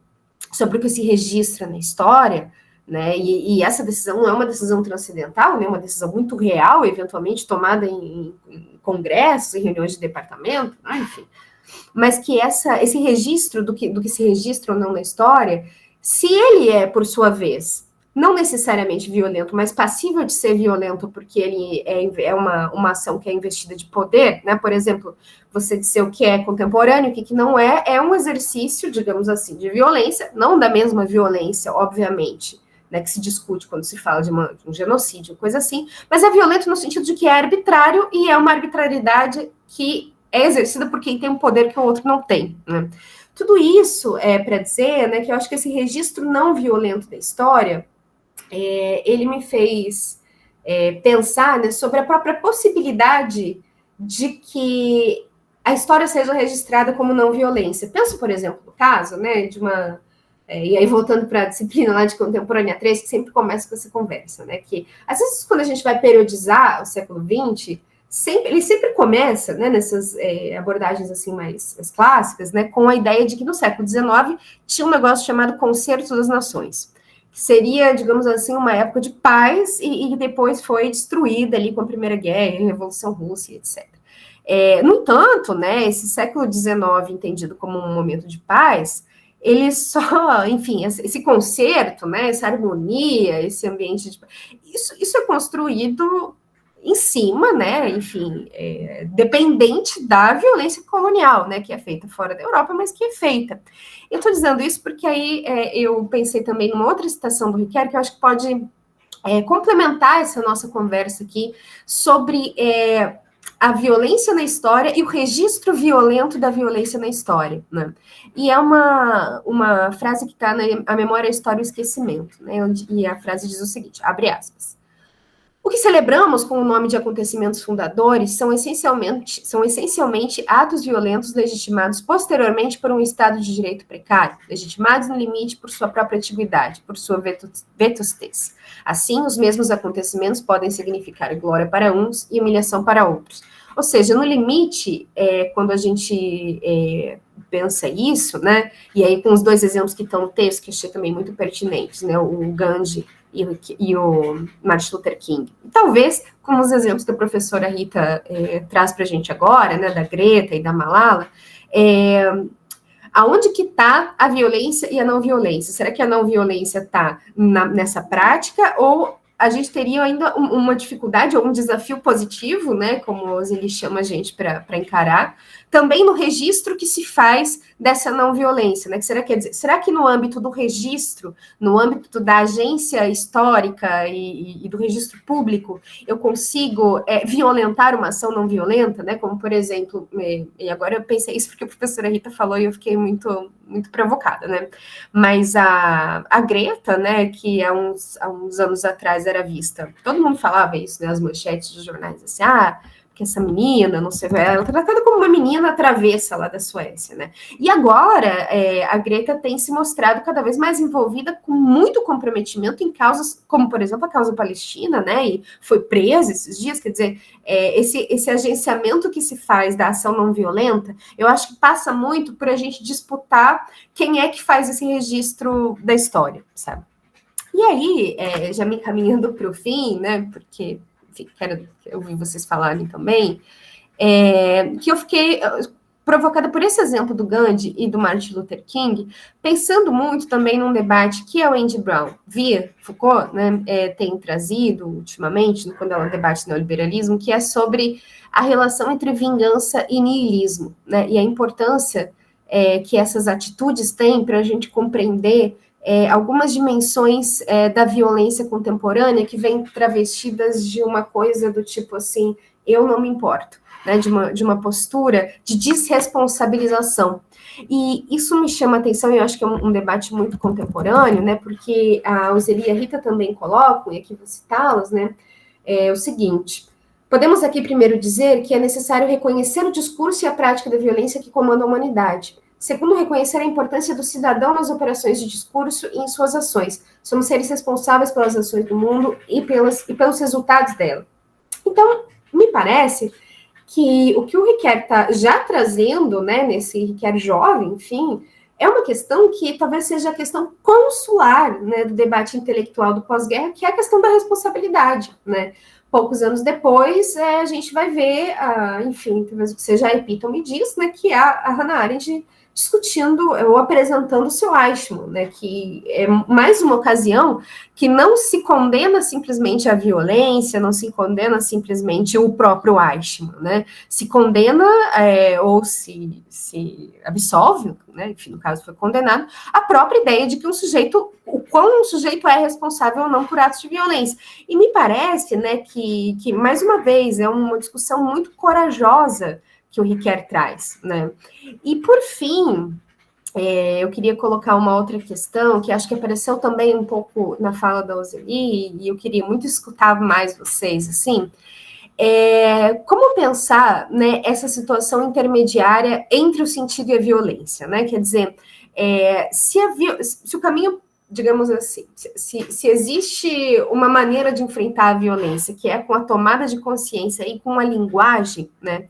sobre o que se registra na história, né, e essa decisão não é uma decisão transcendental, né, uma decisão muito real, eventualmente tomada em congressos, em reuniões de departamento, né, enfim, mas que esse registro do que se registra ou não na história, se ele é, por sua vez, não necessariamente violento, mas passível de ser violento porque ele é uma ação que é investida de poder, né? Por exemplo, você dizer o que é contemporâneo, o que não é um exercício, digamos assim, de violência, não da mesma violência, obviamente, né, que se discute quando se fala de um genocídio, coisa assim, mas é violento no sentido de que é arbitrário e é uma arbitrariedade que é exercida por quem tem um poder que o outro não tem, né? Tudo isso para dizer, né, que eu acho que esse registro não violento da história ele me fez pensar, né, sobre a própria possibilidade de que a história seja registrada como não violência. Penso, por exemplo, no caso, né, de uma... e aí, voltando para a disciplina lá de Contemporânea 3, que sempre começa com essa conversa, né, que às vezes quando a gente vai periodizar o século XX, ele sempre começa, né, nessas abordagens assim mais clássicas, né, com a ideia de que no século XIX tinha um negócio chamado Concerto das Nações, que seria, digamos assim, uma época de paz e depois foi destruída ali com a Primeira Guerra, a Revolução Russa, etc. No entanto, né, esse século XIX, entendido como um momento de paz, ele só, enfim, esse concerto, né, essa harmonia, esse ambiente de paz, isso é construído em cima, né, enfim, dependente da violência colonial, né, que é feita fora da Europa, mas que é feita. Eu estou dizendo isso porque aí eu pensei também numa outra citação do Riquet, que eu acho que pode complementar essa nossa conversa aqui sobre a violência na história e o registro violento da violência na história, né? E é uma frase que está na A Memória, a História e o Esquecimento, né? E a frase diz o seguinte, abre aspas: o que celebramos com o nome de acontecimentos fundadores são essencialmente atos violentos legitimados posteriormente por um Estado de direito precário, legitimados no limite por sua própria antiguidade, por sua vetustez. Assim, os mesmos acontecimentos podem significar glória para uns e humilhação para outros. Ou seja, no limite, quando a gente pensa isso, né, e aí com os 2 exemplos que estão no texto, que eu achei também muito pertinentes, né, o Gandhi e o Martin Luther King. Talvez, como os exemplos que a professora Rita traz para a gente agora, né, da Greta e da Malala, aonde que está a violência e a não violência? Será que a não violência está nessa prática ou a gente teria ainda uma dificuldade ou um desafio positivo, né, como o Zili chama a gente para encarar, também no registro que se faz dessa não violência, né? Será que no âmbito do registro, no âmbito da agência histórica e do registro público, eu consigo violentar uma ação não violenta, né? Como, por exemplo, e agora eu pensei isso porque a professora Rita falou e eu fiquei muito, muito provocada, né? Mas a Greta, né, que há uns anos atrás era vista, todo mundo falava isso, né, as manchetes dos jornais, assim, porque essa menina, não sei, ela é tratada como uma menina travessa lá da Suécia, né? E agora, a Greta tem se mostrado cada vez mais envolvida com muito comprometimento em causas, como, por exemplo, a causa palestina, né? E foi presa esses dias, quer dizer, esse agenciamento que se faz da ação não violenta, eu acho que passa muito por a gente disputar quem é que faz esse registro da história, sabe? E aí, já me encaminhando para o fim, né, porque, enfim, quero ouvir vocês falarem também, que eu fiquei provocada por esse exemplo do Gandhi e do Martin Luther King, pensando muito também num debate que a Wendy Brown, via Foucault, né, tem trazido ultimamente, quando ela debate neoliberalismo, que é sobre a relação entre vingança e niilismo, né, e a importância que essas atitudes têm para a gente compreender algumas dimensões da violência contemporânea que vêm travestidas de uma coisa do tipo assim, eu não me importo, né, de uma postura de desresponsabilização. E isso me chama a atenção, e eu acho que é um debate muito contemporâneo, né, porque a Ozeli e a Rita também colocam, e aqui vou citá-las, né, o seguinte: podemos aqui primeiro dizer que é necessário reconhecer o discurso e a prática da violência que comanda a humanidade. Segundo, reconhecer a importância do cidadão nas operações de discurso e em suas ações. Somos seres responsáveis pelas ações do mundo e pelos resultados dela. Então, me parece que o Riquet está já trazendo, né, nesse Riquet jovem, enfim, é uma questão que talvez seja a questão consular, né, do debate intelectual do pós-guerra, que é a questão da responsabilidade, né. Poucos anos depois, a gente vai ver, enfim, talvez seja a epítome disso, né, que é a Hannah Arendt discutindo ou apresentando o seu Eichmann, né, que é mais uma ocasião que não se condena simplesmente a violência, não se condena simplesmente o próprio Eichmann, né, se condena ou se absolve, né, enfim, no caso foi condenado, a própria ideia de que o quão um sujeito é responsável ou não por atos de violência. E me parece, né, que mais uma vez, é uma discussão muito corajosa que o Riquet traz, né. E, por fim, eu queria colocar uma outra questão, que acho que apareceu também um pouco na fala da Ozeli, e eu queria muito escutar mais vocês, assim, como pensar, né, essa situação intermediária entre o sentido e a violência, né, quer dizer, se o caminho, digamos assim, se existe uma maneira de enfrentar a violência, que é com a tomada de consciência e com a linguagem, né,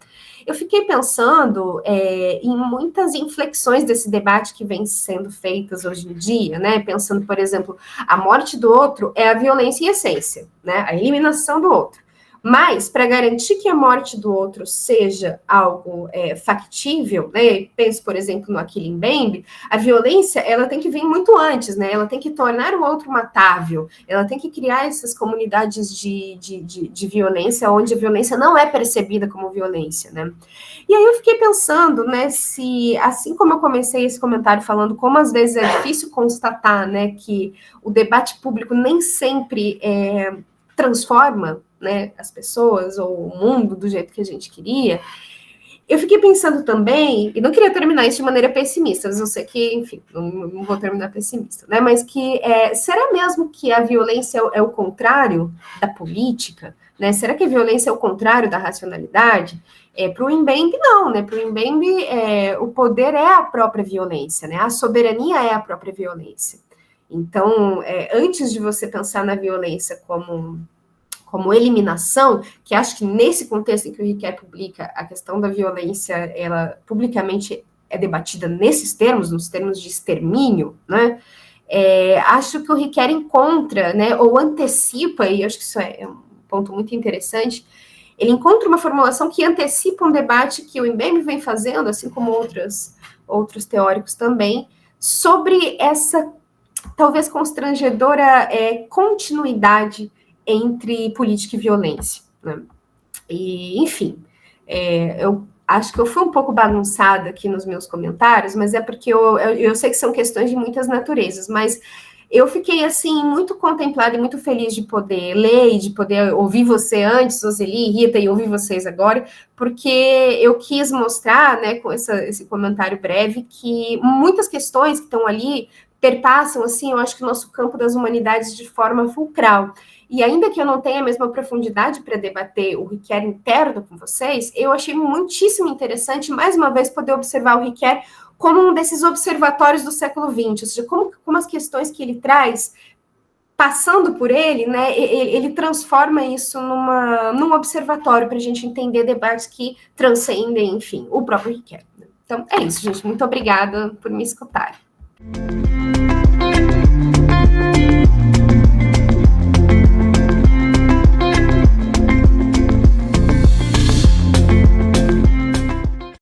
eu fiquei pensando em muitas inflexões desse debate que vem sendo feitas hoje em dia, né? Pensando, por exemplo, a morte do outro é a violência em essência, né? A eliminação do outro. Mas, para garantir que a morte do outro seja algo factível, né? Penso, por exemplo, no Achille Mbembe, a violência, ela tem que vir muito antes, né? Ela tem que tornar o outro matável, ela tem que criar essas comunidades de violência, onde a violência não é percebida como violência, né? E aí eu fiquei pensando, né, se, assim como eu comecei esse comentário falando como às vezes é difícil constatar, né, que o debate público nem sempre transforma, né, as pessoas ou o mundo do jeito que a gente queria, eu fiquei pensando também, e não queria terminar isso de maneira pessimista, mas eu sei que, enfim, não vou terminar pessimista, né, mas que será mesmo que a violência é o contrário da política, né, será que a violência é o contrário da racionalidade? Para o Mbembe, não, né, para o Mbembe, o poder é a própria violência, né, a soberania é a própria violência. Então, antes de você pensar na violência como eliminação, que acho que nesse contexto em que o Riquet publica, a questão da violência, ela publicamente é debatida nesses termos, nos termos de extermínio, né, acho que o Riquet encontra, né, ou antecipa, e acho que isso é um ponto muito interessante, ele encontra uma formulação que antecipa um debate que o Mbembe vem fazendo, assim como outros teóricos também, sobre essa, talvez constrangedora, continuidade entre política e violência, né? E, enfim, eu acho que eu fui um pouco bagunçada aqui nos meus comentários, mas é porque eu sei que são questões de muitas naturezas, mas eu fiquei, assim, muito contemplada e muito feliz de poder ler e de poder ouvir você antes, Ozeli, Rita, e ouvir vocês agora, porque eu quis mostrar, né, com esse comentário breve, que muitas questões que estão ali perpassam, assim, eu acho que o nosso campo das humanidades de forma fulcral. e ainda que eu não tenha a mesma profundidade para debater o Riquet interno com vocês, eu achei muitíssimo interessante, mais uma vez, poder observar o Riquet como um desses observatórios do século XX, ou seja, como as questões que ele traz, passando por ele, né, ele transforma isso num observatório para a gente entender debates que transcendem, enfim, o próprio Riquet. Então, é isso, gente. Muito obrigada por me escutarem.